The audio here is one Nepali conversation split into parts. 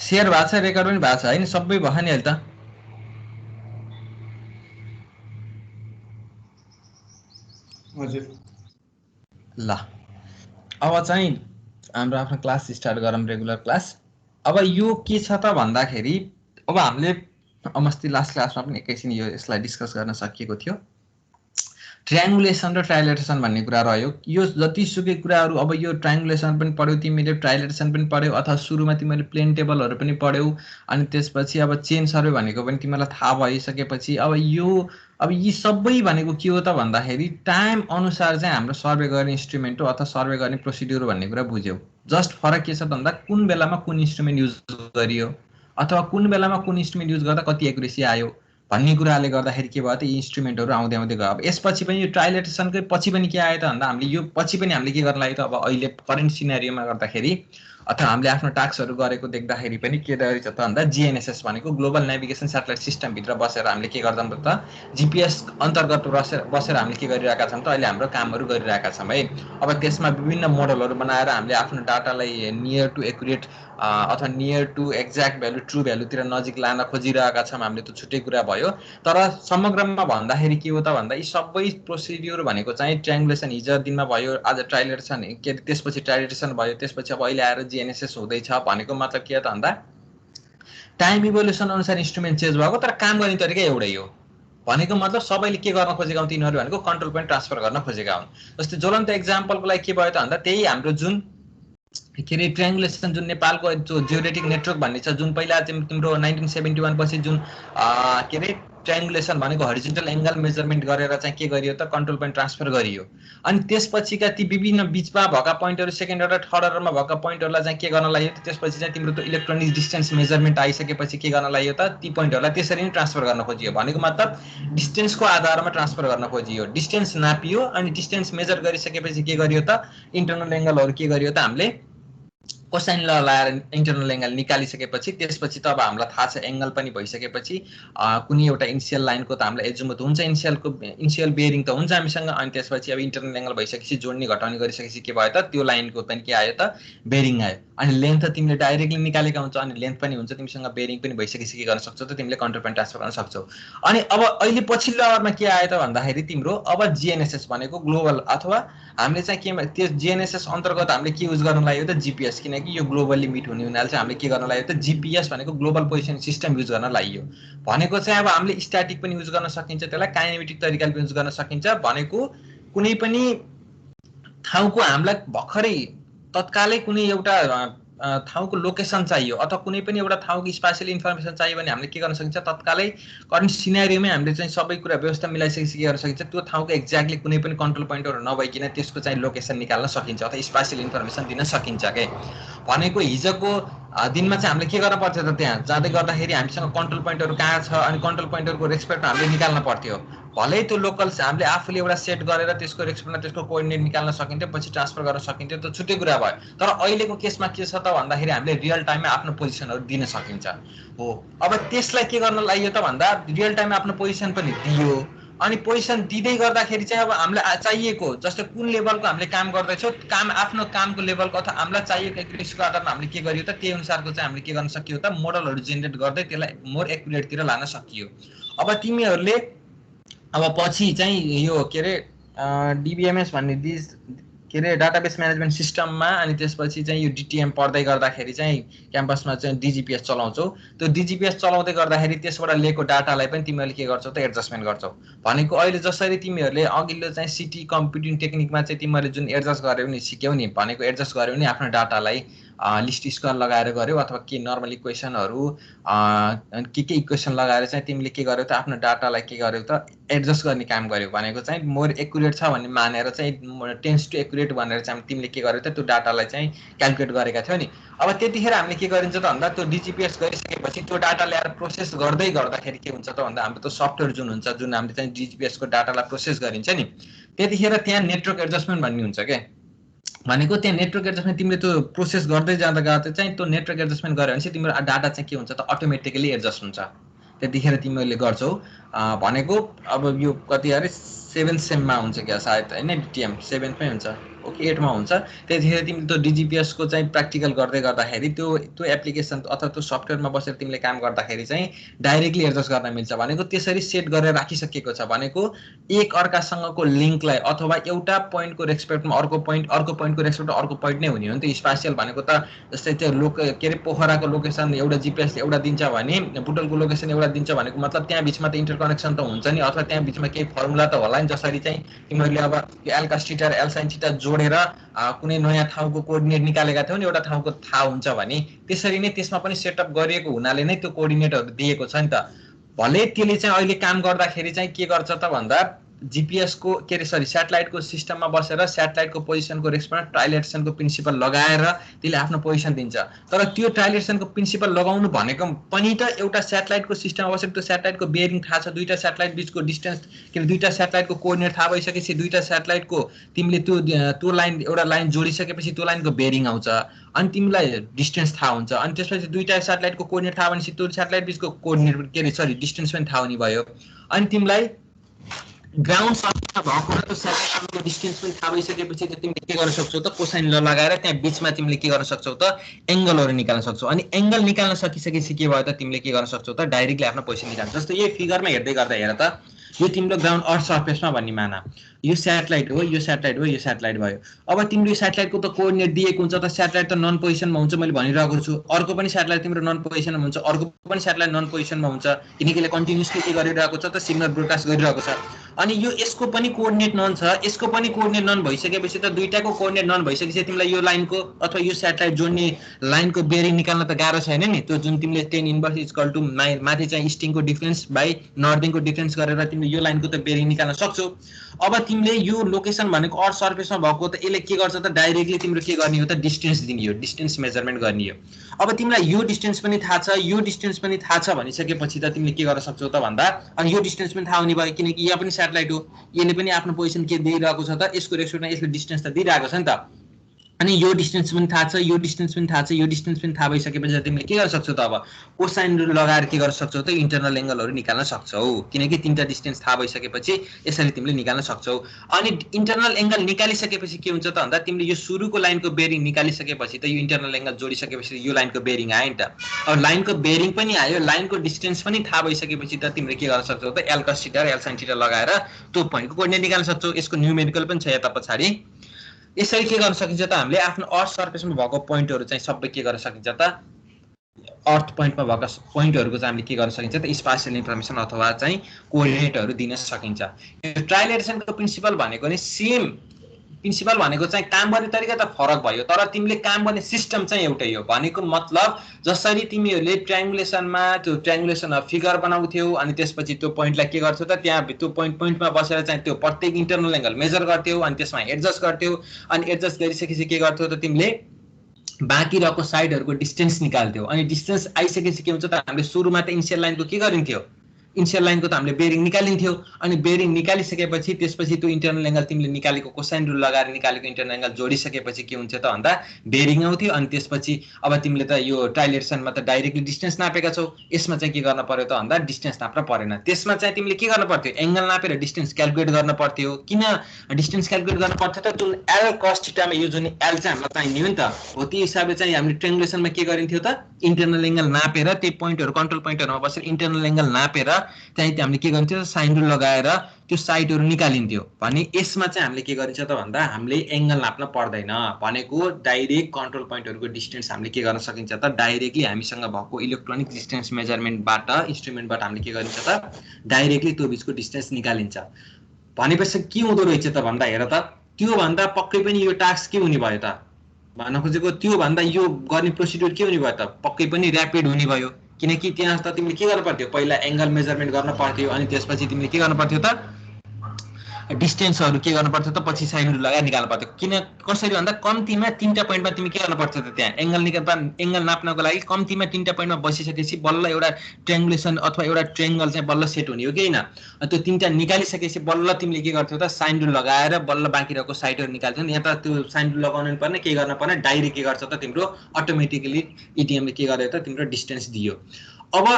शेयर भएको छ, रेकर्ड पनि भएको छ हैन, सबै भयो नि अहिले त। हजुर ल अब चाहिँ हाम्रो आफ्नो क्लास स्टार्ट गरौँ, रेगुलर क्लास। अब यो के छ त भन्दाखेरि अब हामीले अस्ति लास्ट क्लासमा पनि एकैछिन यो यसलाई डिस्कस गर्न सकिएको थियो। ट्रायङ्गुलेसन र ट्राइलेटरेसन भन्ने कुरा रह्यो। यो जतिसुकै कुराहरू, अब यो ट्रायङ्गुलेसन पनि पढ्यौ तिमीले, ट्राइलेटरेसन पनि पढ्यौ, अथवा सुरुमा तिमीले प्लेन टेबलहरू पनि पढ्यौ, अनि त्यसपछि अब चेन सर्वे भनेको पनि तिमीलाई थाहा भइसकेपछि अब यी सबै भनेको के हो त भन्दाखेरि टाइम अनुसार चाहिँ हाम्रो सर्वे गर्ने इन्स्ट्रुमेन्ट हो अथवा सर्वे गर्ने प्रोसिड्युर भन्ने कुरा बुझ्यौ। जस्ट फरक के छ त भन्दा कुन बेलामा कुन इन्स्ट्रुमेन्ट युज गरियो अथवा कुन बेलामा कुन इन्स्ट्रुमेन्ट युज गर्दा कति एक्युरेसी आयो भन्ने कुराले गर्दाखेरि के भयो त यी इन्स्ट्रुमेन्टहरू आउँदै आउँदै गयो। अब यसपछि पनि यो ट्राइलेटरेसनकै पछि पनि के आयो त भन्दा हामीले यो पछि पनि हामीले के गर्न लाग्यो त अब अहिले करेन्ट सिनेरियोमा गर्दाखेरि अथवा हामीले आफ्नो टास्कहरू गरेको देख्दाखेरि पनि के रहेछ त भन्दा जिएनएसएस भनेको ग्लोबल नेभिगेसन स्याटेलाइट सिस्टमभित्र बसेर हामीले के गर्छौँ त जिपिएस अन्तर्गत बसेर हामीले के गरिरहेका छौँ त अहिले हाम्रो कामहरू गरिरहेका छौँ है। अब त्यसमा विभिन्न मोडलहरू बनाएर हामीले आफ्नो डाटालाई नियर टु एक्युरेट अथवा near to exact value true भ्यालुतिर नजिक लान खोजिरहेका छौँ हामीले, त छुट्टै कुरा भयो। तर समग्रमा भन्दाखेरि के हो त भन्दा यी सबै प्रोसिड्युर भनेको चाहिँ ट्रायङ्गुलेसन हिजो दिनमा भयो, आज ट्राइलेटरेसन के त्यसपछि ट्राइलेटरेसन भयो, त्यसपछि अब अहिले आएर जिएनएसएस हुँदैछ भनेको मतलब के हो त भन्दा टाइम इभोल्युसन अनुसार इन्स्ट्रुमेन्ट चेन्ज भएको तर काम गर्ने तरिका एउटै हो भनेको मतलब सबैले के गर्न खोजेका हुन् तिनीहरू भनेको कन्ट्रोल पोइन्ट ट्रान्सफर गर्न खोजेका हुन्। जस्तै ज्वलन्त एक्जाम्पलको लागि के भयो त भन्दा त्यही हाम्रो जुन के अरे ट्रायङ्गुलेसन जुन नेपालको जो जियोडेटिक नेटवर्क भन्ने छ, जुन पहिला तिम्रो 1971 पछि जुन के अरे ट्रायङ्गुलेसन भनेको हरिजोन्टल एङ्गल मेजरमेन्ट गरेर चाहिँ के गरियो त कन्ट्रोल पोइन्ट ट्रान्सफर गरियो। अनि त्यसपछिका ती विभिन्न बिचमा भएका पोइन्टहरू सेकेन्ड अर्डर थर्ड अर्डरमा भएका पोइन्टहरूलाई चाहिँ के गर्न लाग्यो त त्यसपछि चाहिँ तिम्रो त इलेक्ट्रोनिक डिस्टेन्स मेजरमेन्ट आइसकेपछि के गर्न लाग्यो त ती पोइन्टहरूलाई त्यसरी नै ट्रान्सफर गर्न खोजियो। भनेको मतलब डिस्टेन्सको आधारमा ट्रान्सफर गर्न खोजियो, डिस्टेन्स नापियो अनि डिस्टेन्स मेजर गरिसकेपछि के गरियो त इन्टरनल एङ्गलहरू के गरियो त हामीले कोसाइन ल लगाएर इन्टरनल एङ्गल निकालिसकेपछि त्यसपछि त अब हामीलाई थाहा छ एङ्गल पनि भइसकेपछि कुनै एउटा इनिसियल लाइनको त हामीलाई एजुमत हुन्छ, इनिसियल बेयरिङ त हुन्छ हामीसँग। अनि त्यसपछि अब इन्टरनल एङ्गल भइसकेपछि जोड्ने घटाउने गरिसकेपछि के भयो त त्यो लाइनको पनि के आयो त बेयरिङ आयो। अनि लेन्थ त तिमीले डाइरेक्टली निकालेका हुन्छ अनि लेन्थ पनि हुन्छ, तिमीसँग बेयरिङ पनि भइसकेपछि के गर्न सक्छौ त तिमीले कन्ट्रोल पोइन्ट ट्रान्सफर गर्न सक्छौ। अनि अब अहिले पछिल्लो आवरमा के आयो त भन्दाखेरि तिम्रो अब जिएनएसएस भनेको ग्लोबल अथवा हामीले चाहिँ के त्यो जिएनएसएस अन्तर्गत हामीले के युज गर्न लाग्यो त जिपिएस, किनकि यो ग्लोबली मिट हुने हुनाले चाहिँ हामीले के गर्न लाग्यो त जिपिएस भनेको ग्लोबल पोजिसन सिस्टम युज गर्न लाग्यो। भनेको चाहिँ अब हामीले स्ट्याटिक पनि युज गर्न सकिन्छ, त्यसलाई काइनेमेटिक तरिकाले पनि युज गर्न सकिन्छ। भनेको कुनै पनि ठाउँको हामीलाई भर्खरै तत्कालै कुनै एउटा ठाउँको लोकेसन चाहियो अथवा कुनै पनि एउटा ठाउँको स्पेसियल इन्फर्मेसन चाहियो भने हामीले के गर्न सकिन्छ तत्कालै करेन्ट सिनेरियोमै हामीले चाहिँ सबै कुरा व्यवस्था मिलाइसकेपछि के गर्न सकिन्छ त्यो ठाउँको एक्ज्याक्टली कुनै पनि कन्ट्रोल पोइन्टहरू नभइकन त्यसको चाहिँ लोकेसन निकाल्न सकिन्छ अथवा स्पेसियल इन्फर्मेसन दिन सकिन्छ के। भनेको हिजोको दिनमा चाहिँ हामीले के गर्न पर्थ्यो त त्यहाँ जाँदै गर्दाखेरि हामीसँग कन्ट्रोल पोइन्टहरू कहाँ छ अनि कन्ट्रोल पोइन्टहरूको रेस्पेक्टमा हामीले निकाल्न पर्थ्यो। भलै त्यो लोकल हामीले आफूले एउटा सेट गरेर त्यसको रेस्पेक्टमा त्यसको कोअर्डिनेट निकाल्न सकिन्थ्यो, पछि ट्रान्सफर गर्न सकिन्थ्यो, त छुट्टै कुरा भयो। तर अहिलेको केसमा के छ त भन्दाखेरि हामीले रियल टाइममा आफ्नो पोजिसनहरू दिन सकिन्छ हो। अब त्यसलाई के गर्न लाग्यो त भन्दा रियल टाइममा आफ्नो पोजिसन पनि दियो अनि पोजिसन दिँदै गर्दाखेरि चाहिँ अब हामीलाई चाहिएको जस्तै कुन लेभलको हामीले काम गर्दैछौँ काम आफ्नो कामको लेभलको अथवा हामीलाई चाहिएको एक्युरेसीको आधारमा हामीले के गरियो त त्यही अनुसारको चाहिँ हामीले के गर्न सकियो त मोडलहरू जेनेरेट गर्दै त्यसलाई मोर एक्युरेटतिर लान सकियो। अब तिमीहरूले अब पछि चाहिँ यो के अरे डिबिएमएस भन्ने के अरे डाटाबेस म्यानेजमेन्ट सिस्टममा अनि त्यसपछि चाहिँ यो डिटिएम पढ्दै गर्दाखेरि चाहिँ क्याम्पसमा चाहिँ डिजिपिएस चलाउँछौ। त्यो डिजिपिएस चलाउँदै गर्दाखेरि त्यसबाट लिएको डाटालाई पनि तिमीहरूले के गर्छौ त एडजस्टमेन्ट गर्छौ। भनेको अहिले जसरी तिमीहरूले अघिल्लो चाहिँ सिटी कम्प्युटिङ टेक्निकमा चाहिँ तिमीहरूले जुन एडजस्ट गर्यौ नि सिक्यौ नि भनेको एडजस्ट गर्यौ नि आफ्नो डाटालाई लिस्ट स्क्वायर लगाएर गर्यौ अथवा के नर्मल इक्वेसनहरू के इक्वेसन लगाएर चाहिँ तिमीले के गर्यौ त आफ्नो डाटालाई के गर्यौ त एडजस्ट गर्ने काम गर्यौ। भनेको चाहिँ मोर एक्युरेट छ भन्ने मानेर चाहिँ टेन्स टु एक्युरेट भनेर चाहिँ तिमीले के गर्यौ त त्यो डाटालाई चाहिँ क्यालकुलेट गरेका थियौ नि। अब त्यतिखेर हामीले के गरिन्छ त भन्दा त्यो डिजिपिएस गरिसकेपछि त्यो डाटा ल्याएर प्रोसेस गर्दै गर्दाखेरि के हुन्छ त भन्दा हाम्रो त्यो सफ्टवेयर जुन हुन्छ जुन हामीले चाहिँ डिजिपिएसको डाटालाई प्रोसेस गरिन्छ नि त्यतिखेर त्यहाँ नेटवर्क एडजस्टमेन्ट भन्ने हुन्छ क्या। भनेको त्यहाँ नेटवर्क एडजस्टमेन्ट तिमीले त्यो प्रोसेस गर्दै जाँदा चाहिँ त्यो नेटवर्क एडजस्टमेन्ट गऱ्यो भने चाहिँ तिम्रो डाटा चाहिँ के हुन्छ त अटोमेटिकली एडजस्ट हुन्छ। त्यतिखेर तिमीहरूले गर्छौ। भनेको अब यो कति अरे 7th सेममा हुन्छ क्या सायद होइन डिटिएम 7thमै हुन्छ ओके 8 मा हुन्छ त्यतिखेर तिमीले त्यो डिजिपिएस को चाहिँ प्र्याक्टिकल गर्दै गर्दाखेरि त्यो एप्लिकेसन अथवा त्यो सफ्टवेयरमा बसेर तिमीले काम गर्दाखेरि चाहिँ डाइरेक्टली एडजस्ट गर्न मिल्छ भनेको त्यसरी सेट गरेर राखिसकेको छ भनेको एक अर्कासँगको लिङ्कलाई अथवा एउटा पोइन्टको रेस्पेक्टमा अर्को पोइन्टको रेस्पेक्टमा अर्को पोइन्ट नै हुने हो नि त स्पेसियल भनेको त जस्तै त्यो के अरे पोखराको लोकेसन एउटा जिपिएसले एउटा दिन्छ भने बुटलको लोकेसन एउटा दिन्छ भनेको मतलब त्यहाँ बिचमा त इन्टरकनेक्सन त हुन्छ नि अथवा त्यहाँ बिचमा केही फर्मुला त होला नि जसरी चाहिँ तिमीहरूले अब एल cos थीटा र एल sin थीटा जोडेर कुनै नयाँ ठाउँको कोअर्डिनेट निकालेका थियौ नि एउटा ठाउँको थाहा हुन्छ भने त्यसरी नै त्यसमा पनि सेटअप गरिएको हुनाले नै त्यो कोअर्डिनेटहरु दिएको छ नि त भले त्यसले चाहिँ अहिले काम गर्दाखेरि चाहिँ के गर्छ त भन्दा जीपीएस को के रे सरी सैटेलाइट को सिस्टम में बसेर सैटेलाइट को पोजिसन को रेस्पेक्टमा ट्रायलेटसन को प्रिन्सिपल लगाएर त्यसले आफ्नो पोजिसन दिन्छ तर त्यो ट्रायलेटसन को प्रिन्सिपल लगाउनु भनेको पनि त एउटा सैटेलाइट को सिस्टममा बसेर त्यो सैटेलाइट को बेयरिङ थाहा छ दुईटा सैटेलाइट बीचको डिस्टेन्स के दुईटा सैटेलाइट को कोअर्डिनेट थाहा भइसकेपछि दुईटा सैटेलाइट को तिमीले त्यो लाइन एउटा लाइन जोडिसकेपछि त्यो लाइनको बेयरिङ आउँछ अनि तिमीलाई डिस्टेन्स थाहा हुन्छ अनि त्यसपछि दुईटा सैटेलाइट को कोअर्डिनेट थाहा भनेपछि त्यो सैटेलाइट बीचको कोअर्डिनेट के रे सरी डिस्टेन्स पनि थाहा हुने भयो अनि तिमीलाई ग्राउन्ड सर्फेसमा भएको र त्यो सैटेलाइटको डिस्टेन्स पनि थाहा भइसकेपछि त तिमीले के गर्न सक्छौ त कोसाइन ल लगाएर त्यहाँ बीचमा तिमीले के गर्न सक्छौ त एंगलहरु निकाल्न सक्छौ अनि एंगल निकाल्न सकिसकेपछि के भयो त तिमीले के गर्न सक्छौ त डाइरेक्टली आफ्नो पोजिसन निकाल्न जस्तो यही फिगरमा हेर्दै गर्दा हेर त यो तिम्रो ग्राउन्ड अर्थ सर्फेसमा भन्ने माना यो सैटेलाइट हो यो सैटेलाइट हो यो सैटेलाइट भयो अब तिम्रो यो सैटेलाइटको त कोअर्डिनेट दिएको हुन्छ त सैटेलाइट त नन पोजिसनमा हुन्छ मैले भनिरहेको छु अर्को पनि सैटेलाइट तिम्रो नन पोजिसनमा हुन्छ अर्को पनि सैटेलाइट नन पोजिसनमा हुन्छ किनकि यसले कन्टिन्युअसली के गरिरहेको छ त सिग्नल ब्रोडकास्ट गरिरहेको छ अनि यो यसको पनि कोअर्डिनेट नन छ यसको पनि कोअर्डिनेट नन भइसकेपछि त दुईटाको कोअर्डिनेट नन भइसकेपछि तिमीलाई यो लाइनको अथवा यो सैटेलाइट जोड्ने लाइनको बेयरिङ निकाल्न त गाह्रो छैन नि त्यो जुन तिमीले tan इन्भर्स इक्वल टु माथि चाहिँ इस्टिङको डिफरेन्स बाइ नर्थिङको डिफरेन्स गरेर तिमीले यो लाइनको त बेयरिङ निकाल्न सक्छौ अब तिमीले यो लोकेसन भनेको अर्थ सर्फेसमा भएको त यसले के गर्छ त डाइरेक्टली तिम्रो के गर्ने हो त डिस्टेन्स दिने हो डिस्टेन्स मेजरमेन्ट गर्ने हो अब तिमीलाई यो डिस्टेन्स पनि थाहा छ यो डिस्टेन्स पनि थाहा छ भनिसकेपछि त तिमीले के गर्न सक्छौ त भन्दा अनि यो डिस्टेन्स पनि थाहा हुने भयो किनकि यहाँ पनि सैटेलाइट हो यसले पनि आफ्नो पोजिसन के दिइरहेको छ त यसको रेस्पेक्टमा यसले डिस्टेन्स त दिइरहेको छ नि त अनि यो डिस्टेन्स पनि थाहा छ यो डिस्टेन्स पनि थाहा छ यो डिस्टेन्स पनि थाहा भइसकेपछि तिमीले के गर्न सक्छौ त अब कोसाइन लगाएर के गर्न सक्छौ त इन्टरनल एंगलहरु निकाल्न सक्छौ किनकि तीनटा डिस्टेन्स थाहा भइसकेपछि यसरी तिमीले निकाल्न सक्छौ अनि इन्टरनल एंगल निकालिसकेपछि के हुन्छ त भन्दा तिमीले यो सुरुको लाइनको बेयरिङ निकालिसकेपछि त यो इन्टरनल एंगल जोडिसकेपछि यो लाइनको बेयरिङ आयो नि त अब लाइनको बेयरिङ पनि आयो लाइनको डिस्टेन्स पनि थाहा भइसकेपछि त तिमीले के गर्न सक्छौ त एल cos थीटा र एल sin थीटा लगाएर त्यो पोइन्टको कोअर्डिनेट निकाल्न सक्छौ यसको न्यूमेरिकल पनि छ यता पछाडी यसरी के गर्न सकिन्छ त हामीले आफ्नो अर्थ सर्फेसमा भएको पोइन्टहरु चाहिँ सबै के गर्न सकिन्छ त अर्थ पोइन्टमा भएको पोइन्टहरुको चाहिँ हामीले के गर्न सकिन्छ त स्पेशल इन्फर्मेसन अथवा चाहिँ कोअर्डिनेटहरु दिन सकिन्छ यो ट्रायलेटसनको प्रिन्सिपल भनेको नि सेम प्रिन्सिपल भनेको चाहिँ काम गर्ने तरिका त फरक भयो तर तिमीले काम गर्ने सिस्टम चाहिँ एउटै हो भनेको मतलब जसरी तिमीहरूले ट्रायंगुलेसनमा त्यो ट्रायंगुलेसन फिगर बनाउँथ्यौ अनि त्यसपछि त्यो पोइन्टलाई के गर्थ्यौ त त्यहाँ त्यो पोइन्टमा बसेर चाहिँ त्यो प्रत्येक इन्टरनल एंगल मेजर गर्थ्यौ अनि त्यसमा एडजस्ट गर्थ्यौ अनि एडजस्ट गरिसकेपछि के गर्थ्यौ त तिमीले बाँकी रहेको साइडहरुको डिस्टेन्स निकाल्थ्यौ अनि डिस्टेन्स आइसकेपछि के हुन्छ त हामीले सुरुमा त इनिशियल लाइनको के गरिन्थ्यो इनिशियल लाइनको त हामीले बेयरिङ निकालिन्थ्यो अनि बेयरिङ निकालिसकेपछि त्यसपछि त्यो इन्टरनल एंगल तिमीले निकालेको कोसाइन रुल लगाएर निकालेको इन्टरनल एंगल जोडिसकेपछि के हुन्छ त भन्दा बेयरिङ आउँथ्यो अनि त्यसपछि अब तिमीले त यो ट्रायलेटसनमा त डाइरेक्टली डिस्टेन्स नापेका छौ यसमा चाहिँ के गर्न पर्यो त भन्दा डिस्टेन्स नाप्न परेन त्यसमा चाहिँ तिमीले के गर्न पर्थ्यो एंगल नापेर डिस्टेन्स क्याल्कुलेट गर्न पर्थ्यो किन डिस्टेन्स क्याल्कुलेट गर्न पर्थ्यो त जुन एल cos थीटा मा यो जुन एल चाहिँ हामीलाई चाहिने हो नि त हो त्यो हिसाबले चाहिँ हामीले ट्रायंगुलेसनमा के गरिन्थ्यो त इन्टरनल एंगल नापेर त्यो पोइन्टहरु कन्ट्रोल पोइन्टहरुमा बसेर इन्टरनल एंगल नापेर चाहिँ हामीले के गरिन्थ्यो साइन रुल लगाएर त्यो साइडहरु निकालिन्थ्यो भने यसमा चाहिँ हामीले के गरिन्छ त भन्दा हामीले एंगल नाप्न पर्दैन भनेको डाइरेक्ट कन्ट्रोल पोइन्टहरुको डिस्टेन्स हामीले के गर्न सकिन्छ त डाइरेक्टली हामीसँग भएको इलेक्ट्रोनिक डिस्टेन्स मेजरमेन्टबाट इन्स्ट्रुमेन्टबाट हामीले के गरिन्छ त डाइरेक्टली त्यो बीचको डिस्टेन्स निकालिन्छ भनेपछि के हुँदो रहेछ त भन्दा हेर त त्यो भन्दा पक्कै पनि यो टास्क के हुने भयो त भन्न खोजेको त्यो भन्दा यो गर्ने प्रोसिड्युर के हुने भयो त पक्कै पनि र्यापिड हुने भयो किनकि त्यहाँ त तिमीले के गर्न पर्थ्यो पहिला एंगल मेजरमेन्ट गर्न पर्थ्यो अनि त्यसपछि तिमीले के गर्न पर्थ्यो त डिस्टेन्सहरु के गर्न पर्थ्यो त पछि साइन रुल लगाएर निकाल्न पर्थ्यो किन कसरी भन्दा कम्तिमा तीनटा पोइन्टमा तिमी के गर्न पर्थ्यो त त्यहाँ एंगल नाप्नको लागि कम्तिमा तीनटा पोइन्टमा बसिसकेपछि बल्ल एउटा ट्रायंगुलेसन अथवा एउटा ट्रायंगल चाहिँ बल्ल सेट हुने हो कि हैन त्यो तीनटा निकालिसकेपछि बल्ल तिमीले के गर्थ्यौ त साइन रुल लगाएर बल्ल बाँकी रहेको साइडहरु निकाल्थ्यौ यहाँ त त्यो साइन रुल लगाउनु नि पर्ने के गर्न पर्ने डाइरेक्ट के गर्छ त तिम्रो अटोमेटिकली इटिएमले के गर्यो त तिम्रो डिस्टेन्स दियो अब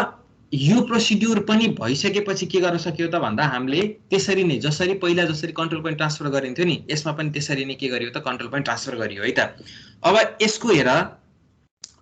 यो प्रोसिड्युर पनि भइसकेपछि के गर्न सक्यो त भन्दा हामीले त्यसरी नै जसरी पहिला जसरी कन्ट्रोल पोइन्ट ट्रान्सफर गरिन्थ्यो नि यसमा पनि त्यसरी नै के गरियो त कन्ट्रोल पोइन्ट ट्रान्सफर गरियो है त। अब यसको हेर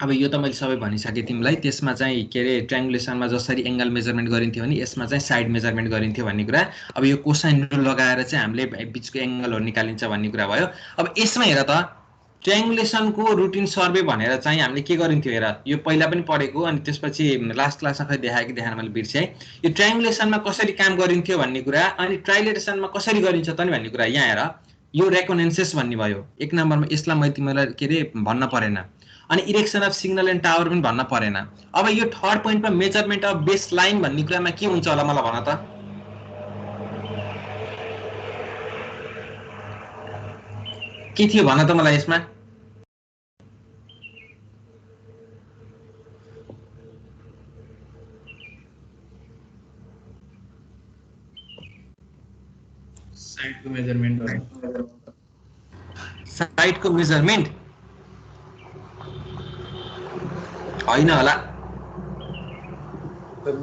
अब यो त मैले सबै भनिसकेँ तिमीलाई। त्यसमा चाहिँ के अरे ट्रायङ्गुलेसनमा जसरी एङ्गल मेजरमेन्ट गरिन्थ्यो भने यसमा चाहिँ साइड मेजरमेन्ट गरिन्थ्यो भन्ने कुरा। अब यो कोसाइन रुल लगाएर चाहिँ हामीले बिचको एङ्गलहरू निकालिन्छ भन्ने कुरा भयो। अब यसमा हेर त ट्रायङ्गुलेसनको रुटिन सर्वे भनेर चाहिँ हामीले के गरिन्थ्यो हेर, यो पहिला पनि पढेको अनि त्यसपछि लास्ट क्लासमा खै देखाएँ कि देखाएन मैले बिर्सेँ। यो ट्रायङ्गुलेसनमा कसरी काम गरिन्थ्यो भन्ने कुरा अनि ट्राइलेटरेसनमा कसरी गरिन्छ त नि भन्ने कुरा। यहाँ हेर यो रेकोनेन्सेस भन्ने भयो 1 नम्बरमा। यसलाई मैले तिमीलाई के अरे भन्न परेन। अनि erection of signal and tower पनि भन्न परेन। अब यो थर्ड पोइन्टमा मेजरमेन्ट अफ बेस लाइन भन्ने कुरामा के हुन्छ होला मलाई भन त। के थियो भन त मलाई यसमा। साइडको मेजरमेन्ट होइन होला।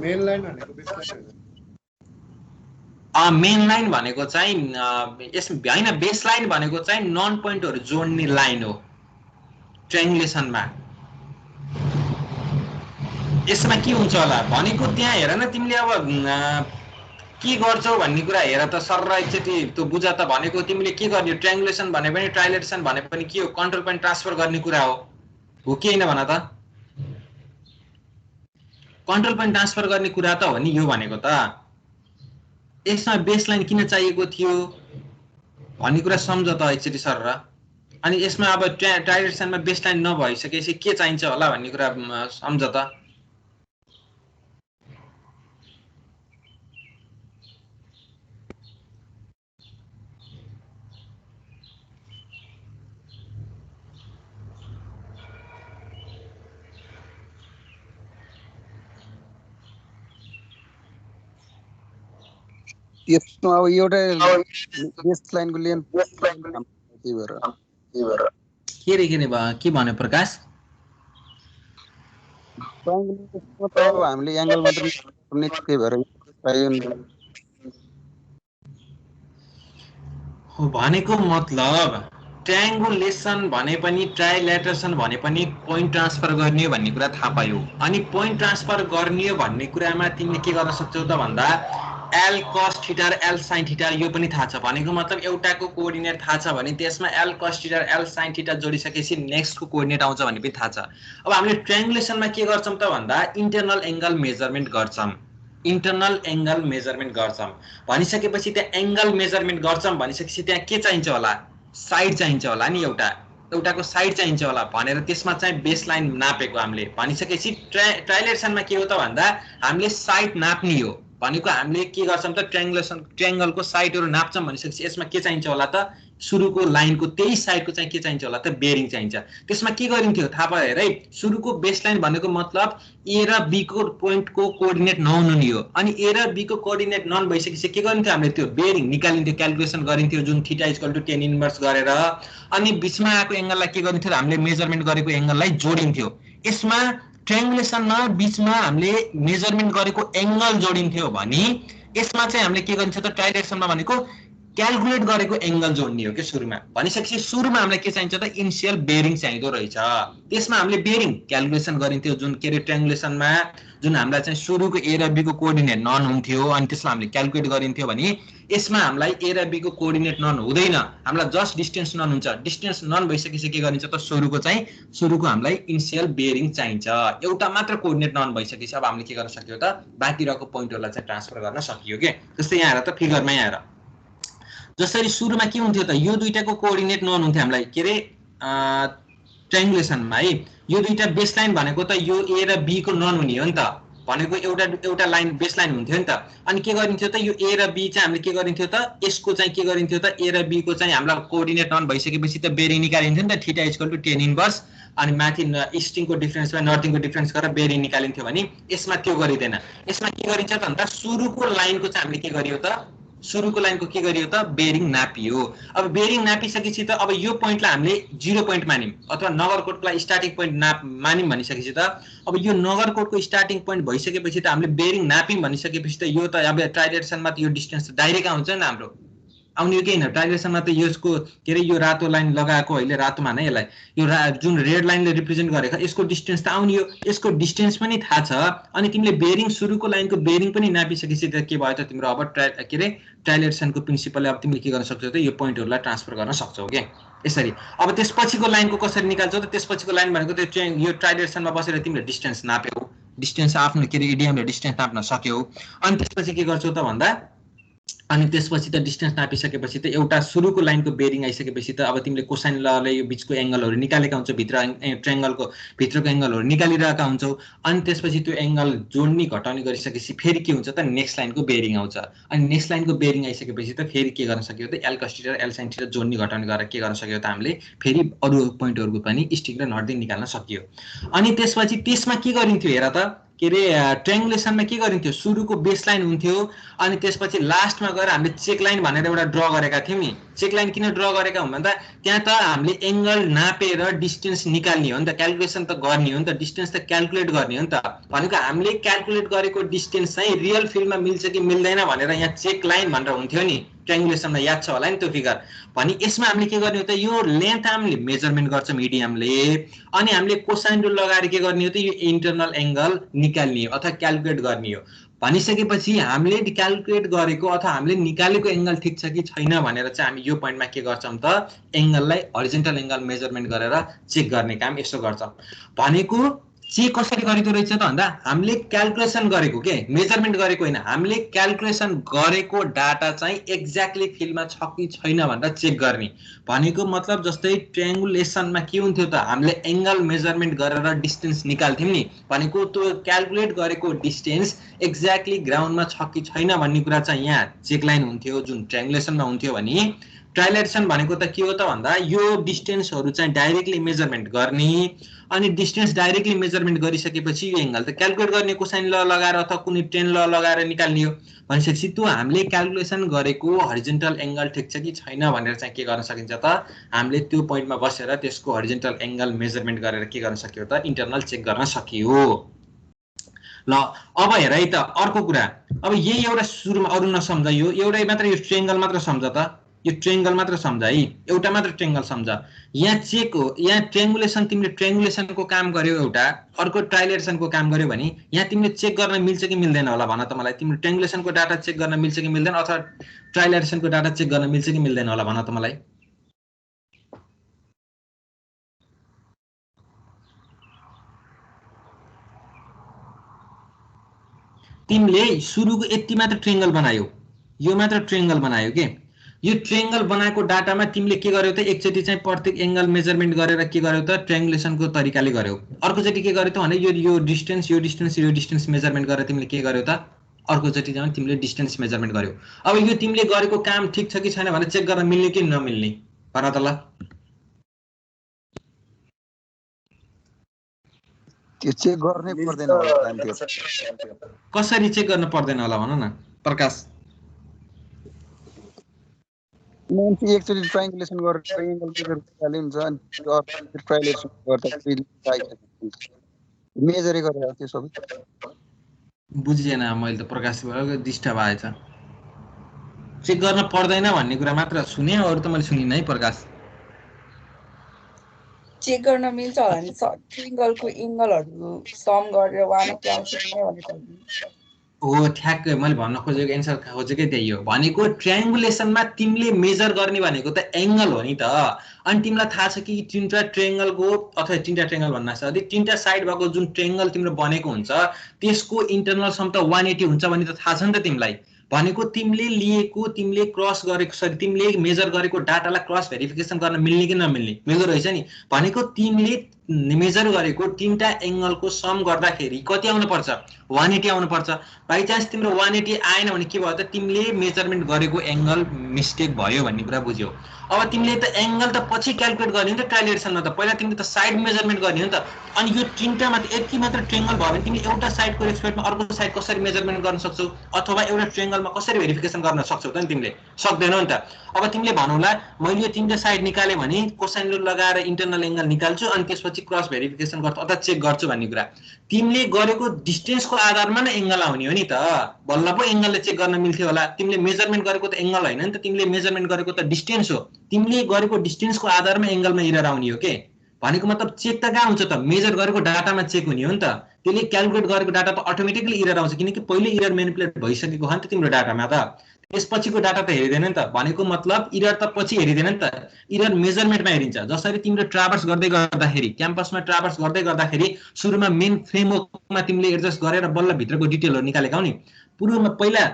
मेन लाइन भनेको बेस लाइन मेन लाइन भनेको चाहिँ यस हैन, बेस लाइन भनेको चाहिँ नन पोइन्टहरु जोड्ने लाइन हो ट्रायङ्गुलेसनमा। यसमा के हुन्छ होला भनेको त्यहाँ हेर न तिमीले अब के गर्छौ भन्ने कुरा हेर त सर एकचोटी त्यो बुझ त। भनेको तिमीले के गर्ने ट्रायङ्गुलेसन भने पनि ट्राइलेटरेसन भने पनि के हो कन्ट्रोल पोइन्ट ट्रान्सफर गर्ने कुरा हो कि हैन भन त। कन्ट्रोल पोइन्ट ट्रान्सफर गर्ने कुरा त हो नि यो भनेको त। यसमा बेस लाइन किन चाहिएको थियो भन्ने कुरा सम्झ त एकचोटी सर र। अनि यसमा अब ट्राइलेटरेसनमा बेस लाइन नभइसकेपछि के चाहिन्छ होला भन्ने कुरा सम्झ त। यसमा अब एउटा बेस लाइनको लेन्थ के भएर के रे के भन्यो प्रकाश। ट्रायङ्गुलेसनमा त अब हामीले एंगल मात्र गर्ने के भएर हो भनेको मतलब ट्रायङ्गुलेसन भने पनि ट्राइलेटरेसन भने पनि पोइन्ट ट्रान्सफर गर्ने भन्ने कुरा थाहा पायो। अनि पोइन्ट ट्रान्सफर गर्ने भन्ने कुरामा तिमीले के गर्न सक्छौ त भन्दा एल कस थीटा र एल साइन थीटा यो पनि थाहा छ। भनेको मतलब एउटाको कोअर्डिनेट थाहा छ भने त्यसमा एल कस थीटा र एल साइन थीटा जोडिसकेपछि नेक्स्टको कोअर्डिनेट आउँछ भन्ने पनि थाहा छ। अब हामीले ट्रायङ्गुलेसनमा के गर्छौं त भन्दा इन्टरनल एंगल मेजरमेन्ट गर्छौं। इन्टरनल एंगल मेजरमेन्ट गर्छौं भनिसकेपछि त्यहाँ एंगल मेजरमेन्ट गर्छौं भनिसकेपछि त्यहाँ के चाहिन्छ होला साइड चाहिन्छ होला नि एउटाको साइड चाहिन्छ होला भनेर त्यसमा चाहिँ बेस लाइन नापेको हामीले। भनिसकेपछि ट्राइलेटरेसनमा के हो त भन्दा हामीले साइड नाप्ने हो भनेको हामीले के गर्छौं त ट्रायङ्गलको साइडहरु नाप्छौं भनिसकेपछि यसमा के चाहिन्छ होला त सुरुको लाइनको त्यही साइडको चाहिँ के चाहिन्छ होला त बेरिङ चाहिन्छ। त्यसमा के गरिन्थ्यो थाहा पायो हेर है। सुरुको बेस लाइन भनेको मतलब ए र बी को पोइन्टको कोअर्डिनेट नहुनु नि हो। अनि ए र बी को कोअर्डिनेट नन भइसकेपछि के गरिन्थ्यो हामीले त्यो बेरिङ निकालिन्थ्यो क्याल्कुलेसन गरिन्थ्यो जुन थीटा = tan इन्भर्स गरेर। अनि बीचमा आएको एंगललाई के गरिन्थ्यो हामीले मेजरमेन्ट गरेको एंगललाई जोडिन्थ्यो। यसमा ट्रायङ्गुलेसनमा बीचमा हामीले मेजरमेन्ट गरेको एंगल जोडिन्थ्यो भने यसमा चाहिँ हामीले के गरिन्छ त ट्राइलेटरेसनमा भनेको क्याल्कुलेट गरेको एंगल जोड्ने हो के सुरुमा। भनिसकेपछि सुरुमा हामीलाई के चाहिन्छ त इनिशियल बेरिङ चाहिँदो रहेछ। त्यसमा हामीले बेरिङ क्याल्कुलेसन गरिन्थ्यो जुन के रे ट्रायङ्गुलेसनमा जुन हामीलाई चाहिँ सुरुको ए र बी को कोअर्डिनेट नन हुन्थ्यो अनि त्यसलाई हामीले क्याल्कुलेट गरिन्थ्यो भने यसमा हामीलाई ए र बी को कोअर्डिनेट नन हुँदैन, हामीलाई जस्ट डिस्टेन्स नन हुन्छ। डिस्टेन्स नन भइसकेपछि के गरिन्छ त सुरुको हामीलाई इनिशियल बेरिङ चाहिन्छ। एउटा मात्र कोअर्डिनेट नन भइसकेपछि अब हामीले के गर्न सक्यो त बाँकी रहेको पोइन्टहरुलाई चाहिँ ट्रान्सफर गर्न सकियो के। जस्तै यहाँ हेर त फिगरमा यहाँ हेर जसरी सुरुमा के हुन्थ्यो त यो दुईटाको कोअर्डिनेट नन हुन्थ्यो हामीलाई के रे ट्रायङ्गुलेसनमा है। यो दुईटा बेस लाइन भनेको त यो ए र बी को नन हुने हो नि त। भनेको एउटा लाइन बेस लाइन हुन्थ्यो नि त। अनि के गरिन्थ्यो त यो ए र बी चाहिँ हामीले के गरिन्थ्यो त यसको चाहिँ के गरिन्थ्यो त ए र बी को चाहिँ हामीलाई कोअर्डिनेट नन भइसकेपछि त बेरिङ निकालिन्थ्यो नि त थीटा = tan इन्भर्स। अनि माथि इस्टिङको डिफरेन्समा नर्थिङको डिफरेन्स गरेर बेरिङ निकालिन्थ्यो भने यसमा त्यो गरिदैन। यसमा के गरिन्छ त भन्दा सुरुको लाइनको चाहिँ हामीले के गरियो त सुरुको लाइनको के गरियो त बेरिङ नापियो। अब बेरिङ नापिसकेपछि त अब यो पोइन्टलाई हामीले 0 पोइन्ट मानिम अथवा नगरकोटलाई स्टार्टिङ पोइन्ट मानिम भनिसकेपछि त अब यो नगरकोटको स्टार्टिङ पोइन्ट भइसकेपछि त हामीले बेरिङ नापिम भनिसकेपछि त यो त अब ट्राइलेसनमा त यो डिस्टेन्स डाइरेक्ट आउँछ नि हाम्रो, आउने हो कि होइन। ट्राइलेसनमा त यसको के अरे यो रातो लाइन लगाएको अहिले रातोमा नै यसलाई यो जुन रेड लाइनले रिप्रेजेन्ट गरेको यसको डिस्टेन्स त आउने हो, यसको डिस्टेन्स पनि थाहा छ। अनि तिमीले बेरिङ सुरुको लाइनको बेरिङ पनि नापिसकेपछि त के भयो त तिम्रो अब के अरे ट्राइलेसनको प्रिन्सिपलले अब तिमीले के गर्न सक्छौ त यो पोइन्टहरूलाई ट्रान्सफर गर्न सक्छौ के यसरी। अब त्यसपछिको लाइनको कसरी निकाल्छौ त त्यसपछिको लाइन भनेको त्यो यो ट्राइलेसनमा बसेर तिमीले डिस्टेन्स नाप्यौ, डिस्टेन्स आफ्नो के अरे इडियमले डिस्टेन्स नाप्न सक्यौ। अनि त्यसपछि के गर्छौ त भन्दा अनि त्यसपछि त डिस्टेन्स नापिसकेपछि त एउटा सुरुको लाइनको बेरिङ आइसकेपछि त अब तिमीले कोसाइन लले यो बिचको एंगलहरु निकालेका हुन्छौ, भित्र ट्रायंगलको भित्रको एंगलहरु निकालिरहेका हुन्छौ। अनि त्यसपछि त्यो एंगल जोड्नी घटाउने गरिसकेपछि फेरि के हुन्छ त नेक्स्ट लाइनको बेरिङ आउँछ। अनि नेक्स्ट लाइनको बेरिङ आइसकेपछि त फेरि के गर्न सक्यो त L cos theta L sin theta जोड्नी घटाउने गरेर के गर्न सक्यो त हामीले फेरि अरु पोइन्टहरुको पनि स्टिक र नर्दिङ निकाल्न सकियो। अनि त्यसपछि त्यसमा के गरिन्थ्यो हेर त के रे ट्रायंगुलेसनमा के गरिन्थ्यो सुरुको बेस लाइन हुन्थ्यो अनि त्यसपछि लास्टमा गएर हामीले चेक लाइन भनेर एउटा ड्रा गरेका थियौ नि। चेक लाइन किन ड्रा गरेका हुँ भन्दा त्यहाँ त हामीले एंगल नापेर डिस्टेन्स निकाल्ने हो नि त, क्याल्कुलेसन त गर्ने हो नि त, डिस्टेन्स त क्याल्कुलेट गर्ने हो नि त। भनेको हामीले क्याल्कुलेट गरेको डिस्टेन्स चाहिँ रियल फिल्डमा मिल्छ कि मिल्दैन भनेर यहाँ चेक लाइन भनेर हुन्थ्यो नि ट्रायंगुलेसनमा, याद छ होला नि त्यो फिगर। भने यसमा हामीले के गर्ने हो त यो लेन्थ हामीले मेजरमेन्ट गर्छौं मिडियमले अनि हामीले कोसाइन रुल लगाएर के गर्ने हो त यो इन्टरनल एंगल निकाल्ने हो अथवा क्याल्कुलेट गर्ने हो। भनिसकेपछि हामीले क्याल्कुलेट गरेको अथवा हामीले निकालेको एंगल ठीक छ कि छैन भनेर चाहिँ हामी यो पोइन्टमा के गर्छौं त एंगललाई हरिजन्टल एंगल मेजरमेन्ट गरेर चेक गर्ने काम यसो गर्छौं। भनेको चेक कसरी गरिदो रहेछ त भन्दा हामीले क्याल्कुलेसन गरेको के मेजरमेन्ट गरेको हैन, हामीले क्याल्कुलेसन गरेको डाटा चाहिँ एक्ज्याक्टली फिल्डमा छ कि छैन भनेर चेक गर्ने। भनेको मतलब जस्तै ट्रायंगुलेसनमा के हुन्थ्यो त हामीले एंगल मेजरमेन्ट गरेर डिस्टेन्स निकाल्थ्यौं नि। भनेको त्यो क्याल्कुलेट गरेको डिस्टेन्स एक्ज्याक्टली ग्राउन्डमा छ कि छैन भन्ने कुरा चाहिँ यहाँ चेक लाइन हुन्थ्यो जुन ट्रायंगुलेसनमा हुन्थ्यो भने ट्रायलेसन भनेको त के हो त भन्दा यो डिस्टेन्सहरु चाहिँ डाइरेक्टली मेजरमेन्ट गर्ने अनि डिस्टेन्स डाइरेक्टली मेजरमेन्ट गरिसकेपछि यो एंगल त क्याल्कुलेट गर्ने कोसाइन ल लगाएर अथवा कुनै टेन ल लगाएर निकाल्ने हो। भनेपछि त्यो हामीले क्याल्कुलेसन गरेको हरिजन्टल एंगल ठीक छ कि छैन भनेर चाहिँ के गर्न सकिन्छ त हामीले त्यो पोइन्टमा बसेर त्यसको हरिजन्टल एंगल मेजरमेन्ट गरेर के गर्न सक्यो त इन्टरनल चेक गर्न सकियो। ल अब हेर है त अर्को कुरा, अब यही एउटा सुरुमा अरु नसम्झ, यो एउटै मात्र यो ट्रायंगल मात्र सम्झ त, यो ट्रायंगल मात्र सम्झ है, एउटा मात्र ट्रायंगल सम्झ। यहाँ चेक हो, यहाँ ट्रायंगुलेसन तिमीले ट्रायंगुलेसनको काम गर्यौ एउटा, अर्को ट्रायलेसनको काम गर्यौ भने यहाँ तिमीले चेक गर्न मिल्छ कि मिल्दैन होला भन त मलाई। तिमीले ट्रायंगुलेसनको डाटा चेक गर्न मिल्छ कि मिल्दैन अथवा ट्रायलेसनको डाटा चेक गर्न मिल्छ कि मिल्दैन होला भन त मलाई। तिमीले सुरुको यति मात्र ट्रायंगल बनायौ, यो मात्र ट्रायंगल बनायौ के, यो ट्रायंगल बनाएको डाटामा तिमीले के गर्यौ त एकचोटी चाहिँ प्रत्येक एंगल मेजरमेन्ट गरेर के गर्यौ त ट्रायंगुलेसनको तरिकाले गर्यौ। अर्कोचोटी के गर्यौ त भने यो डिस्टेन्स मेजरमेन्ट गरेर तिमीले के गर्यौ त अर्कोचोटी चाहिँ तिमीले डिस्टेन्स मेजरमेन्ट गर्यौ। अब यो तिमीले गरेको काम ठीक छ कि छैन भनेर चेक गर्न मिल्ने कि नमिल्ने भन त ल। त्यो चेक गर्नै पर्दैन होला नि, कसरी चेक गर्न पर्दैन होला भन न प्रकाश। एकचोटी ट्रायंगुलेसन गरेर एंगल मेजर गर्दै हुन्छ अनि ट्रायलेसन गर्दा मेजरै गरेर त्यो सबै बुझिएन मैले त प्रकाश डिस्टर्ब आएछ। चेक गर्न पर्दैन भन्ने कुरा मात्र सुने, अरु त मैले सुनिन है प्रकाश। चेक गर्न मिल्छ होला नि ट्रायंगलको एंगलहरु सम गरेर वान के आउँछ कि भनेर हो ठ्याक्कै मैले भन्न खोजेको एन्सर खोजेकै त्यही हो। भनेको ट्रायंगुलेसनमा तिमीले मेजर गर्ने भनेको त एंगल हो नि त। अनि तिमीलाई थाहा छ कि तीनटा ट्रायंगलको अथवा तीनटा ट्रायंगल भन्ना छ तीनटा साइड भएको जुन ट्रायंगल तिम्रो बनेको हुन्छ त्यसको इन्टरनल सम त 180 हुन्छ भन्ने त थाहा छ नि त तिमीलाई। भनेको तिमीले लिएको तिमीले क्रस गरेको सरी तिमीले मेजर गरेको डाटालाई क्रस भेरिफिकेसन गर्न मिल्ने कि नमिल्ने, मिल्दो रहेछ नि। भनेको तिमीले मेजर गरेको तीनटा एंगलको सम गर्दाखेरि कति आउनु पर्छ 180 आउनु पर्छ बाइ चान्स तिम्रो 180 आएन भने के भयो त तिमीले मेजरमेन्ट गरेको एंगल मिस्टेक भयो भन्ने कुरा बुझ्यौ अब तिमीले त एंगल त पछि क्याल्कुलेट गर्ने नि त ट्राइलेटसनमा त पहिला तिमीले त साइड मेजरमेन्ट गर्ने हो नि त अनि यो तीनटामा त यति मात्र ट्रायंगल भयो भने तिमी एउटा साइडको रेस्पेक्टमा अर्को साइड कसरी मेजरमेन्ट गर्न सक्छौ अथवा एउटा ट्रायंगलमा कसरी भेरिफिकेसन गर्न सक्छौ त नि तिमीले सक्दैनौ नि त अब तिमीले भन्नुला मैले यो तीनटा साइड निकाले भने कोसाइन रुल लगाएर इन्टरनल एंगल निकाल्छु अनि त्यसपछि क्रस भेरिफिकेसन गर्छु अथवा चेक गर्छु भन्ने कुरा तिमीले गरेको डिस्टेन्सको आधारमा नै एंगल आउने हो नि त बल्ल पो एंगलले चेक गर्न मिल्थ्यो होला तिमीले मेजरमेन्ट गरेको त एंगल हैन नि त तिमीले मेजरमेन्ट गरेको त डिस्टेन्स हो तिमीले गरेको डिस्टेन्सको आधारमा एंगलमा एरर आउने हो के भनेको मतलब चेक त कहाँ हुन्छ त मेजर गरेको डाटामा चेक हुने हो नि त त्यसले क्याल्कुलेट गरेको डाटा त अटोमेटिकली एरर आउँछ किनकि पहिले एरर म्यानिपुलेट भइसकेको हो नि त तिम्रो डाटामा त त्यसपछिको डाटा त हेरिदैन नि त भनेको मतलब एरर त पछि हेरिदैन नि त एरर मेजरमेन्टमा हेरिन्छ जसरी तिम्रो ट्राभर्स गर्दै गर्दाखेरि क्याम्पसमा ट्राभर्स गर्दै गर्दाखेरि सुरुमा मेन फ्रेमवर्कमा तिमीले एडजस्ट गरेर बल्ल भित्रको डिटेलहरु निकालेका हौ नि पुरोमा पहिला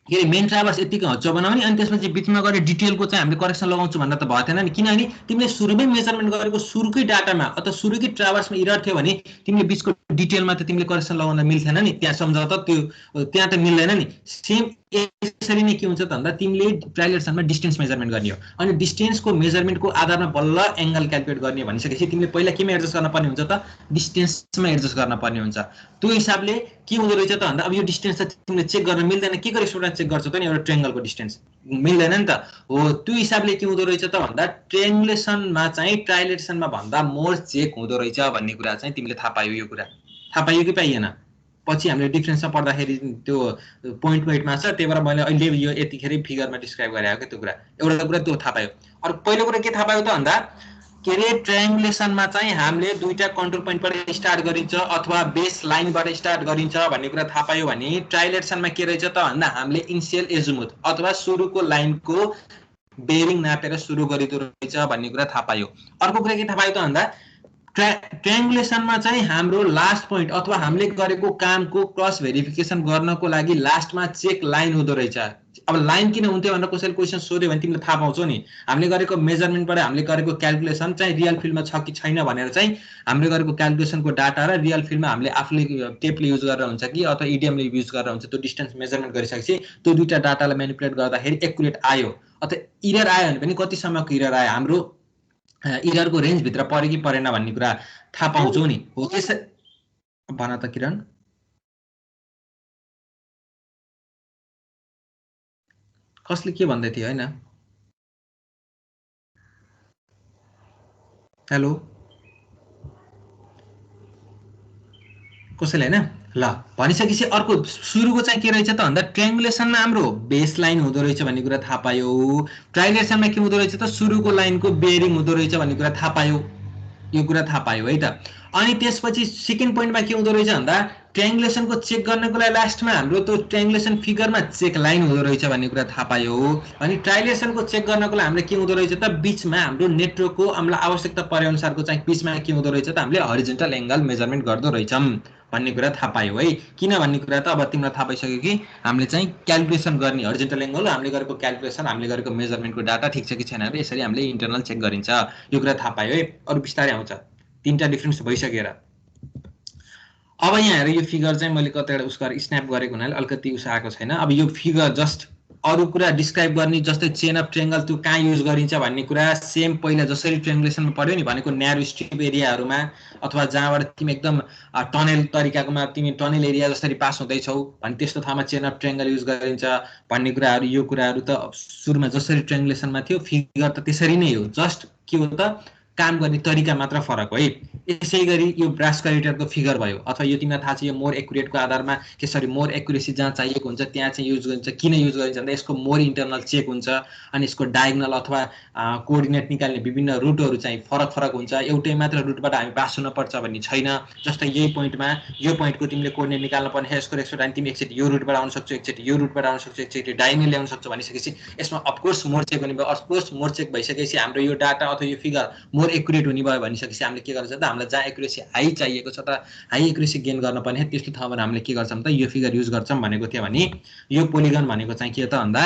के मेन ट्राभर्स यतिकै हच्चो बनाउने अनि त्यसपछि बिचमा गएर डिटेलको चाहिँ हामीले करेक्सन लगाउँछु भन्दा त भयो थिएन नि किनभने तिमीले सुरुमै मेजरमेन्ट गरेको सुरुकै डाटामा अथवा सुरुकै ट्राभर्समा एरर थियो भने तिमीले बिचको डिटेलमा त तिमीले करेक्सन लगाउन मिल्थेन नि त्यहाँ सम्झौता त्यो त्यहाँ त मिल्दैन नि सेम यसरी नै के हुन्छ त भन्दा तिमीले ट्राइलेटसनमा डिस्टेन्स मेजरमेन्ट गर्ने हो अनि डिस्टेन्सको मेजरमेन्टको आधारमा बल्ल एंगल क्याल्कुलेट गर्ने भनिसकेपछि तिमीले पहिला केमा एडजस्ट गर्न पर्ने हुन्छ त डिस्टेन्समा एडजस्ट गर्न पर्ने हुन्छ त्यो हिसाबले के हुँदो रहेछ त भन्दा अब यो डिस्टेन्स त तिमीले चेक गर्न मिल्दैन के गरे स्टुडेन्ट चेक गर्छौ त नि एउटा ट्रायंगलको डिस्टेन्स मिल्दैन नि त हो त्यो हिसाबले के हुँदो रहेछ त भन्दा ट्रायंगुलेसनमा चाहिँ ट्राइलेटसनमा भन्दा मोर चेक हुँदो रहेछ भन्ने कुरा चाहिँ तिमीले थाहा पायौ यो कुरा थाहा पाइयो कि पाइएन पछि हामीले डिफरेन्समा पढ्दाखेरि त्यो पोइन्ट पोइन्टमा छ त्यही भएर मैले अहिले यो यतिखेर फिगरमा डिस्क्राइब गरेको के त्यो कुरा एउटा कुरा त्यो थाहा पायो अरु पहिलो कुरा के थाहा पायो त भन्दा के रे ट्रायंगुलेसनमा चाहिँ हामीले दुईटा कन्ट्रोल पोइन्टबाट स्टार्ट गरिन्छ अथवा बेस लाइनबाट स्टार्ट गरिन्छ भन्ने कुरा थाहा पायो भने ट्राइलेटसनमा के रहेछ त भन्दा हामीले इनिशियल एजुमुथ अथवा सुरुको लाइनको बेरिङ नापेर सुरु गरिदो रहेछ भन्ने कुरा थाहा पायो अर्को कुरा के थाहा पायो त भन्दा ट्रायंगुलेसनमा चाहिँ हाम्रो लास्ट पोइन्ट अथवा हामीले गरेको कामको क्रस भेरिफिकेसन गर्नको लागि लास्टमा चेक लाइन हुँदो रहेछ अब लाइन किन हुन्थ्यो भनेर कसैले क्वेशन सोध्यो भने तिमीले थाहा पाउँछौ नि हामीले गरेको मेजरमेन्टबाट हामीले गरेको क्याल्कुलेसन चाहिँ रियल फिल्डमा छ कि छैन भनेर चाहिँ हामीले गरेको क्याल्कुलेसनको डाटा र रियल फिल्डमा हामीले आफूले टेपले युज गरेर हुन्छ कि अथवा इडिएमले युज गरेर हुन्छ त्यो डिस्टेन्स मेजरमेन्ट गरिसकेपछि त्यो दुईटा डाटालाई म्यानिपुलेट गर्दाखेरि एक्युरेट आयो अथवा एरर आयो भने पनि कति समयको एरर आयो हाम्रो एररको रेन्ज भित्र पर्यो कि परेन भन्ने कुरा थाहा पाउँछौ नि हो त्यसै भन त किरण कसले के भन्दै थियो हैन हेलो कसैले हैन ल भनिसकेपछि अर्को सुरुको चाहिँ के रहेछ त भन्दा ट्रायंगुलेसनमा हाम्रो बेस लाइन हुँदो रहेछ भन्ने कुरा थाहा पायो ट्राइलेटसनमा के हुँदो रहेछ त सुरुको लाइनको बेरिङ हुँदो रहेछ भन्ने कुरा थाहा पायो यो कुरा थाहा पायो है त अनि त्यसपछि सेकेन्ड पोइन्टमा के हुँदो रहेछ भन्दा ट्रायंगुलेसनको चेक गर्नको लागि लास्टमा हाम्रो त्यो ट्रायंगुलेसन फिगरमा चेक लाइन हुँदो रहेछ भन्ने कुरा थाहा पायो अनि ट्राइलेसनको चेक गर्नको लागि हामीले के हुँदो रहेछ त बीचमा हाम्रो नेटवर्कको हामीलाई आवश्यकता परे अनुसारको चाहिँ बीचमा के हुँदो रहेछ त हामीले हरिजन्टल एंगल मेजरमेन्ट गर्दो रहेछौं भन्ने कुरा थाहा पायो है किन भन्ने कुरा त अब तिमीलाई थाहा भइसक्यो कि हामीले चाहिँ क्याल्कुलेसन गर्ने हरिजन्टल एंगल हामीले गरेको क्याल्कुलेसन हामीले गरेको मेजरमेन्टको डाटा ठीक छ कि छैन र यसरी हामीले इन्टरनल चेक गरिन्छ यो कुरा थाहा पायो है अरु बिस्तारै आउँछ तीनटा डिफरेन्स भइसकेर अब यहाँ हेर यो फिगर चाहिँ मैले कतैबाट उस गरेर स्न्याप गरेको हुनाले अलिकति उस आएको छैन अब यो फिगर जस्ट अरु कुरा डिस्क्राइब गर्ने जस्तै चेन अफ ट्रायंगल त्यो कहाँ युज गरिन्छ भन्ने कुरा सेम पहिला जसरी ट्रायंगुलेसनमा पढ्यो नि भनेको न्यारो स्ट्रिप एरियाहरुमा अथवा जहाँबाट तिमी एकदम टनल तरिकाकोमा तिमी टनल एरिया जसरी पास हुँदैछौ भने त्यस्तो ठाउँमा चेन अफ ट्रायंगल युज गरिन्छ भन्ने कुराहरु यो कुराहरु त सुरुमा जसरी ट्रायंगुलेसनमा थियो फिगर त त्यसरी नै हो जस्ट के हो त काम गर्ने तरिका मात्र फरक हो है यसैगरी यो ब्रास करेक्टरको फिगर भयो अथवा यो तिमीलाई थाहा छ यो मोर एक्युरेटको आधारमा त्यसरी मोर एक्युरेसी जहाँ चाहिएको हुन्छ त्यहाँ चाहिँ युज गरिन्छ किन युज गरिन्छ भन्दा यसको मोर इन्टरनल चेक हुन्छ अनि यसको डायगोनल अथवा कोअर्डिनेट निकाल्ने विभिन्न रुटहरु चाहिँ फरक फरक हुन्छ एउटै मात्र रुटबाट हामी पास हुन पर्छ भन्ने छैन जस्तै यही पोइन्टमा यो पोइन्टको तिमीले कोअर्डिनेट निकाल्न पर्ने यसको रेस्पेक्ट अनि तिमी एकचोटी यो रुटबाट आउन सक्छौ एकचोटी यो रुटबाट आउन सक्छौ एकचोटी डायगोनल ल्याउन सक्छौ भनिसकेपछि यसमा अफ कोर्स मोर चेक हुने भयो अफ कोर्स मोर चेक भइसकेपछि हाम्रो यो डाटा अथवा यो फिगर मोर एक्युरेट हुने भयो भनिसकेपछि हामीले के गर्छ त हामीलाई जहाँ एक्युरेसी हाई चाहिएको छ त हाई एक्युरेसी गेन गर्न पर्ने त्यस्तो ठाउँमा हामीले के गर्छौं त यो फिगर युज गर्छौं भनेको थियो भने यो पोलिगन भनेको चाहिँ के त भन्दा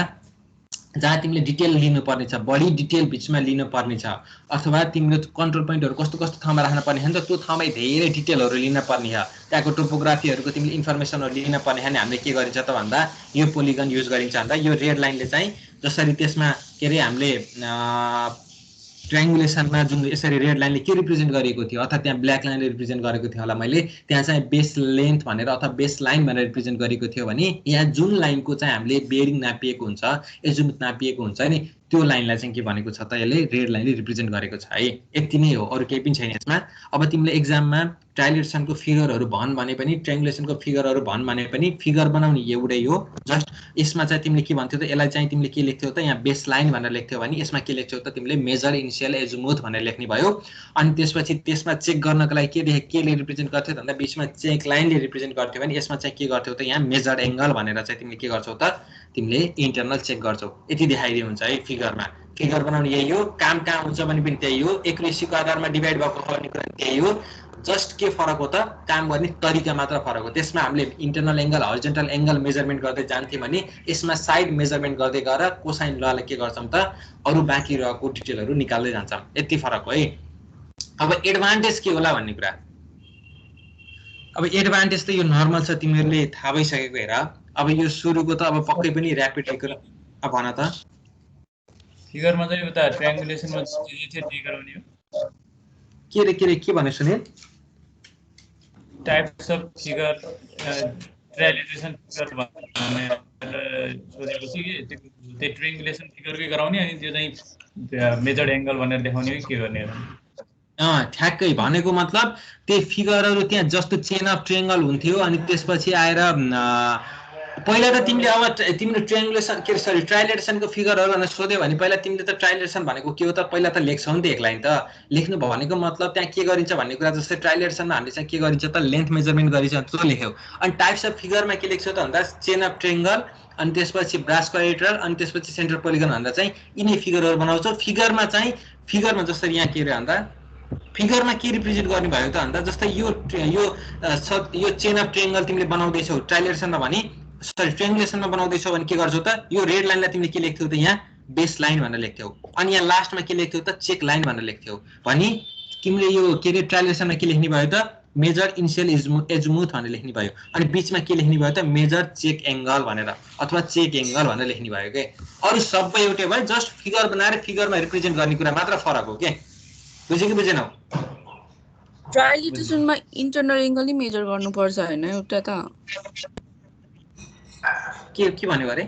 जहाँ तिमीले डिटेल लिनुपर्ने छ, बढी डिटेल बिचमा लिनुपर्ने छ, अथवा तिम्रो कन्ट्रोल पोइन्टहरू कस्तो कस्तो ठाउँमा राख्न पर्ने छ नि त, त्यो ठाउँमै धेरै डिटेलहरू लिन पर्ने छ, त्यहाँको टोपोग्राफीहरूको तिमीले इन्फर्मेसनहरू लिन पर्ने छ नि हामीले के गरिन्छ त भन्दा यो पोलिगन युज गरिन्छ भन्दा यो रेड लाइनले चाहिँ जसरी त्यसमा के अरे हामीले ट्रायङ्गुलेसनमा जुन यसरी रेड लाइनले के रिप्रेजेन्ट गरेको थियो अथवा त्यहाँ ब्ल्याक लाइनले रिप्रेजेन्ट गरेको थियो होला मैले, त्यहाँ चाहिँ बेस लेन्थ भनेर अथवा बेस लाइन भनेर रिप्रेजेन्ट गरेको थियो भने यहाँ जुन लाइनको चाहिँ हामीले बेरिङ नापिएको हुन्छ, एजुमुथ नापिएको हुन्छ नि, त्यो लाइनलाई चाहिँ के भनेको छ त यसले रेड लाइनले रिप्रेजेन्ट गरेको छ है। यति नै हो, अरू केही पनि छैन यसमा। अब तिमीले एक्जाममा ट्रायलेसनको फिगरहरू भन् भने पनि ट्रायङ्गुलेसनको फिगरहरू भन् भने पनि फिगर बनाउने एउटै हो, जस्ट यसमा चाहिँ तिमीले के भन्थ्यौ त, यसलाई चाहिँ तिमीले के लेख्थ्यौ त, यहाँ बेस लाइन भनेर लेख्थ्यौ भने यसमा के लेख्थ्यौ त तिमीले मेजर इनिसियल एजुमुथ भनेर लेख्ने भयो। अनि त्यसपछि त्यसमा चेक गर्नको लागि केले रिप्रेजेन्ट गर्थ्यौ भन्दा बिचमा चेक लाइनले रिप्रेजेन्ट गर्थ्यौ भने यसमा चाहिँ के गर्थ्यौ त, यहाँ मेजर एङ्गल भनेर चाहिँ तिमीले के गर्छौ त, तिमीले इन्टरनल चेक गर्छौ। यति देखाइदियो हुन्छ है फिगरमा। फिगर बनाउने यही हो, काम कहाँ हुन्छ भने पनि त्यही हो, एक्युरेसीको आधारमा डिभाइड भएको भन्ने कुरा त्यही हो, जस्ट के फरक हो त, काम गर्ने तरिका मात्र फरक हो। त्यसमा हामीले internal angle horizontal angle measurement गर्दै जान्थ्यौँ भने यसमा साइड मेजरमेन्ट गर्दै गएर कोसाइन लले के गर्छौँ त, अरू बाँकी रहेको डिटेलहरू निकाल्दै जान्छौँ। यति फरक हो है। अब एडभान्टेज के होला भन्ने कुरा, अब एडभान्टेज त यो नर्मल छ, तिमीहरूले थाहा भइसकेको हेर। अब यो सुरुको त अब पक्कै पनि ऱ्यापिड अब भन त फिगरमा चाहिँ उता ट्रायङ्गुलेसनमा जे थियो त्यही गराउने हो। के भने सुने, टाइप्स अफ फिगर ट्रायलेसन फिगर भनेर सोधेपछि के त्यो ट्रायङ्गुलेसन फिगरकै गराउने अनि त्यो चाहिँ मेजर्ड एङ्गल भनेर देखाउने हो के गर्ने हो? ठ्याक्कै भनेको मतलब त्यो फिगरहरू त्यहाँ जस्तो चेन अफ ट्रायङ्गल हुन्थ्यो अनि त्यसपछि आएर पहिला त तिमीले अब तिम्रो ट्रायङ्गुलेसन के सरी ट्रायलेसनको फिगरहरू भनेर सोध्यो भने पहिला तिमीले त ट्रायलेसन भनेको के हो त पहिला त लेख्छौ नि त एक लाइन त। लेख्नु भनेको मतलब त्यहाँ के गरिन्छ भन्ने कुरा, जस्तै ट्रायलेसनमा हामीले चाहिँ के गरिन्छ त लेन्थ मेजरमेन्ट गरिन्छ त्यो लेख्यौ। अनि टाइप्स अफ फिगरमा के लेख्छौ त भन्दा चेन अफ ट्रायङ्गल अनि त्यसपछि ब्रास क्वाड्रिलेटरल अनि त्यसपछि सेन्टर पोलिगन भनेर चाहिँ यिनै फिगरहरू बनाउँछौ। फिगरमा जसरी यहाँ के अरे भन्दा फिगरमा के रिप्रेजेन्ट गर्ने भयो त भन्दा जस्तै यो चेन अफ ट्रायङ्गल तिमीले बनाउँदैछौ ट्रायलेसनमा भने सरी ट्रायङ्गुलेसनमा बनाउँदैछौ भने के गर्छौ त, यो रेड लाइनलाई तिमीले के लेख्थ्यौ त यहाँ बेस लाइन भनेर लेख्थ्यौ, अनि यहाँ लास्टमा के लेख्थ्यौ त चेक लाइन भनेर लेख्थ्यौ। भने तिमीले यो के अरे ट्रायलेसनमा के लेख्ने भयो त मेजर इनिसियल एजुमुथ भनेर लेख्ने भयो, अनि बिचमा के लेख्ने भयो त मेजर चेक एङ्गल भनेर अथवा चेक एङ्गल भनेर लेख्ने भयो के। अरू सबै एउटै भयो, जस्ट फिगर बनाएर फिगरमा रिप्रेजेन्ट गर्ने कुरा मात्र फरक हो के। बुझ्यो कि बुझेनौ? ट्रायलेसनमा इन्टरनल एङ्गल नै मेजर गर्नुपर्छ हैन एउटा त? के भन्यो अरे?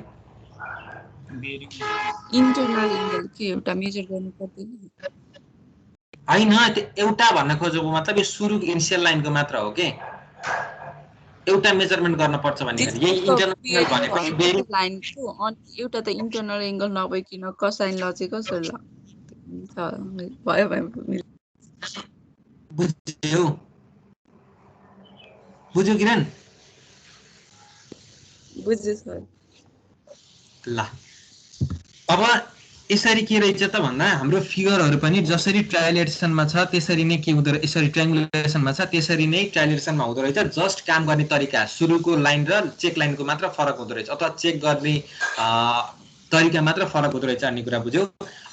इन्टरनल एङ्गल के एउटा मेजर गर्नु पर्दैन हैन, त्यो एउटा भन्न खोजेको मतलब यो सुरु इनिसियल लाइनको मात्र हो के, एउटा मेजरमेन्ट गर्न पर्छ भन्ने यही इन्टरनल एङ्गल भनेको बेरिङ लाइनको। अनि एउटा त इन्टरनल एङ्गल नभइकिन कोसाइन ल चाहिँ कसरी ल भयो बुझ्यो किरण? बुझ्यो सर। ल अब यसरी के रहेछ त भन्दा हाम्रो फिगरहरू पनि जसरी ट्रायलेसनमा छ त्यसरी नै के हुँदो रहेछ, यसरी ट्रायङ्गुलेसनमा छ त्यसरी नै ट्रायलेसनमा हुँदो रहेछ। जस्ट काम गर्ने तरिका सुरुको लाइन र चेक लाइनको मात्र फरक हुँदो रहेछ, अथवा चेक गर्ने तरिका मात्र फरक हुँदो रहेछ भन्ने कुरा बुझ्यौ।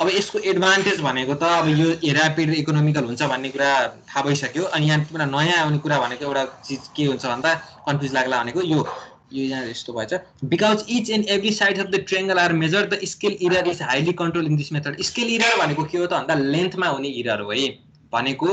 अब यसको एडभान्टेज भनेको त अब यो ऱ्यापिड इकोनोमिकल हुन्छ भन्ने कुरा थाहा भइसक्यो। अनि यहाँ पुरा नयाँ आउने कुरा भनेको एउटा चिज के हुन्छ भन्दा कन्फ्युज लाग्ला भनेको यो यहाँ यस्तो भएछ, because each and every side of the triangle are measure the scale error is highly control in this method. Scale error भनेको के हो त भन्दा लेन्थमा हुने इरर हो है। भनेको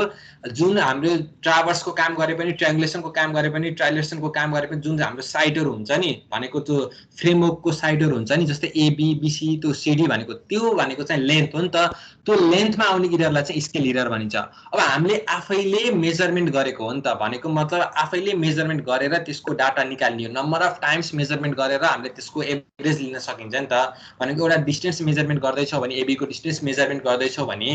जुन हाम्रो ट्राभर्सको काम गरे पनि ट्रायङ्गुलेसनको काम गरे पनि ट्रायलेसनको काम गरे पनि जुन हाम्रो साइडहरू हुन्छ नि भनेको त्यो फ्रेमवर्कको साइडहरू हुन्छ नि, जस्तै एबीबीसी त्यो सिडी भनेको त्यो भनेको चाहिँ लेन्थ हो नि त। त्यो लेन्थमा आउने इररलाई चाहिँ स्केल इरर भनिन्छ। अब हामीले आफैले मेजरमेन्ट गरेको हो नि त, भनेको मतलब आफैले मेजरमेन्ट गरेर त्यसको डाटा निकाल्ने हो। नम्बर अफ टाइम्स मेजरमेन्ट गरेर हामीले त्यसको एभरेज लिन सकिन्छ नि त। भनेको एउटा डिस्टेन्स मेजरमेन्ट गर्दैछौ भने एबीको डिस्टेन्स मेजरमेन्ट गर्दैछौ भने